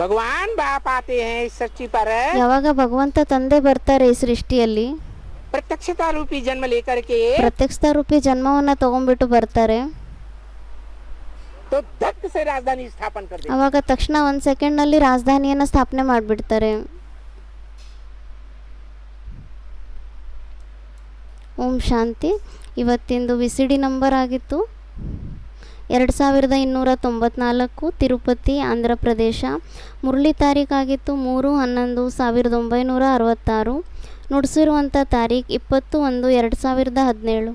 भगवान बाप आते हैं इस सृष्टि पर ಯಾವಾಗ ಭಗವಂತ ತಂದೆ ಬರ್ತಾರೆ ಈ ಸೃಷ್ಟಿಯಲ್ಲಿ प्रत्यक्षता रूपी जन्म लेकर के, ಪ್ರತ್ಯಕ್ಷ ರೂಪಿ ಜನ್ಮವನ್ನ ತಗೊಂಡ್ಬಿಟ್ಟು ಬರ್ತಾರೆ, तो धक से राजधानी स्थापन कर देते हैं। ಅವಾಗ ತಕ್ಷಣ 1 ಸೆಕೆಂಡ್ ನಲ್ಲಿ ರಾಜಧಾನಿಯನ್ನ ಸ್ಥಾಪನೆ ಮಾಡಿಬಿಡ್ತಾರೆ। ಓಂ ಶಾಂತಿ। ಇವತ್ತಿಂದು ವಿಸಿಡಿ ನಂಬರ್ ಆಗಿತ್ತು 2294 ತಿರುಪತಿ ಆಂಧ್ರ ಪ್ರದೇಶ। ಮುರಳಿ ತಾರೀಕಾಗಿತ್ತು 3/11/1966। ನುಡಿಸಿರುವಂಥ ತಾರೀಖು 20/1/2017।